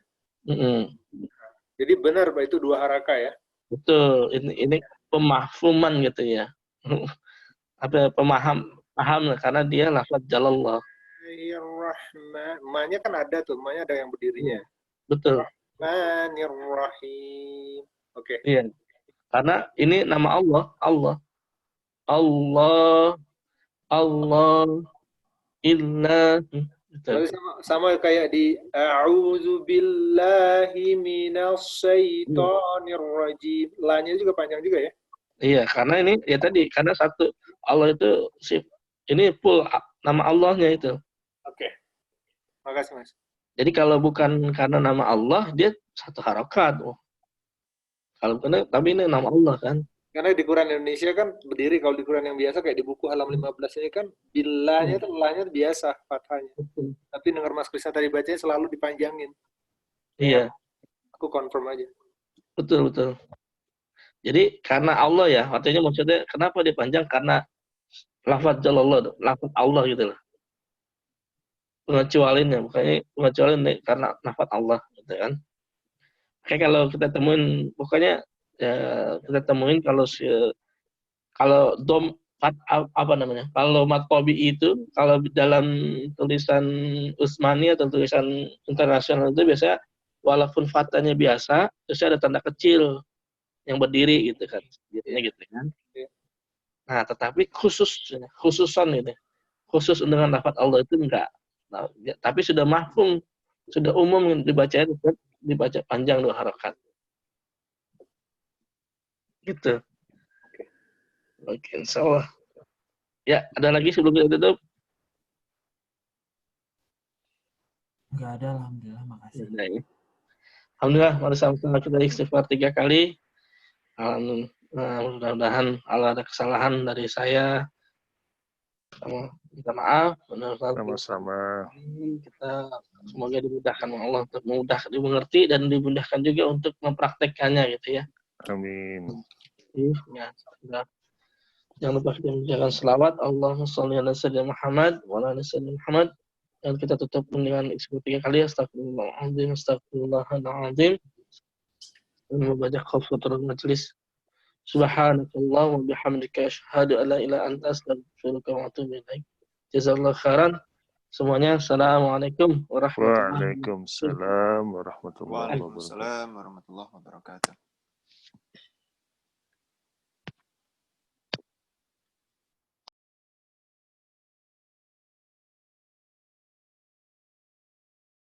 Speaker 4: Jadi benar Pak itu dua harakah ya?
Speaker 1: Betul. Ini pemahfuman gitu ya. Apa paham karena dia lafaz jalallah.
Speaker 4: Ma-nya kan ada tuh, ma-nya ada yang berdirinya.
Speaker 1: Betul.
Speaker 4: Rahmanirrahim. Oke.
Speaker 1: Iya. Karena ini nama Allah. Allah illa.
Speaker 4: Lalu sama kayak di a'udzu billahi minasyaitonir rajim. La-nya juga panjang juga ya?
Speaker 1: Iya, karena ini ya tadi karena satu Allah itu ini full nama Allahnya itu.
Speaker 4: Oke. Makasih Mas.
Speaker 1: Jadi kalau bukan karena nama Allah dia satu harakat. Kalau bukan tapi ini nama Allah kan.
Speaker 4: Karena di Quran Indonesia kan berdiri, kalau di Quran yang biasa kayak di buku halaman 15 ini kan billahnya itu la-nya biasa fathahnya. Tapi dengar Mas Krisna tadi bacanya selalu dipanjangin.
Speaker 1: Iya.
Speaker 4: Aku confirm aja.
Speaker 1: Betul. Jadi karena Allah ya, artinya maksudnya kenapa dipanjang? Karena lafaz jalallah, lafaz Allah gitu loh. Pengecualiannya, bukannya karena lafaz Allah gitu kan. Kayak kalau kita temuin, pokoknya ya, kita temuin kalau kalau mat tobi itu kalau dalam tulisan Usmani atau tulisan internasional itu biasanya walaupun fathahnya biasa, terus ada tanda kecil yang berdiri gitu kan, gitu kan. Nah, tetapi khususan gitu, khusus dengan lafaz Allah itu enggak. Nah, ya, tapi sudah mahfum, sudah umum dibaca panjang dua harakat. Gitu. Oke, insyaallah. Ya, ada lagi sebelum kita tutup?
Speaker 6: Enggak ada, alhamdulillah, makasih.
Speaker 1: Nah, ini. Alhamdulillah, mari sama-sama kita istighfar 3 kali. Mudah-mudahan Allah ada kesalahan dari saya. Minta maaf.
Speaker 2: Sama-sama.
Speaker 1: Kita semoga dimudahkan oleh Allah untuk mudah dimengerti dan dimudahkan juga untuk mempraktekkannya gitu ya.
Speaker 2: Amin.
Speaker 1: Ya, sudah. Jangan lupa kita menjalankan selawat. Allahumma sholli ala sayyidina Muhammad wa ala ali sayyidina Muhammad. Dan kita tutup dengan istighfar 3 kali. Astagfirullahaladzim, astagfirullahaladzim. Dan membaca khafatul majlis. Subhanakallah wa bihamdika asyhadu an la ilaha anta astaghfiruka wa atubu ilaik. Jazakallahu khairan. Semuanya, assalamualaikum warahmatullahi wabarakatuh.
Speaker 2: Waalaikumsalam warahmatullahi wabarakatuh.
Speaker 3: Waalaikumsalam warahmatullahi wabarakatuh.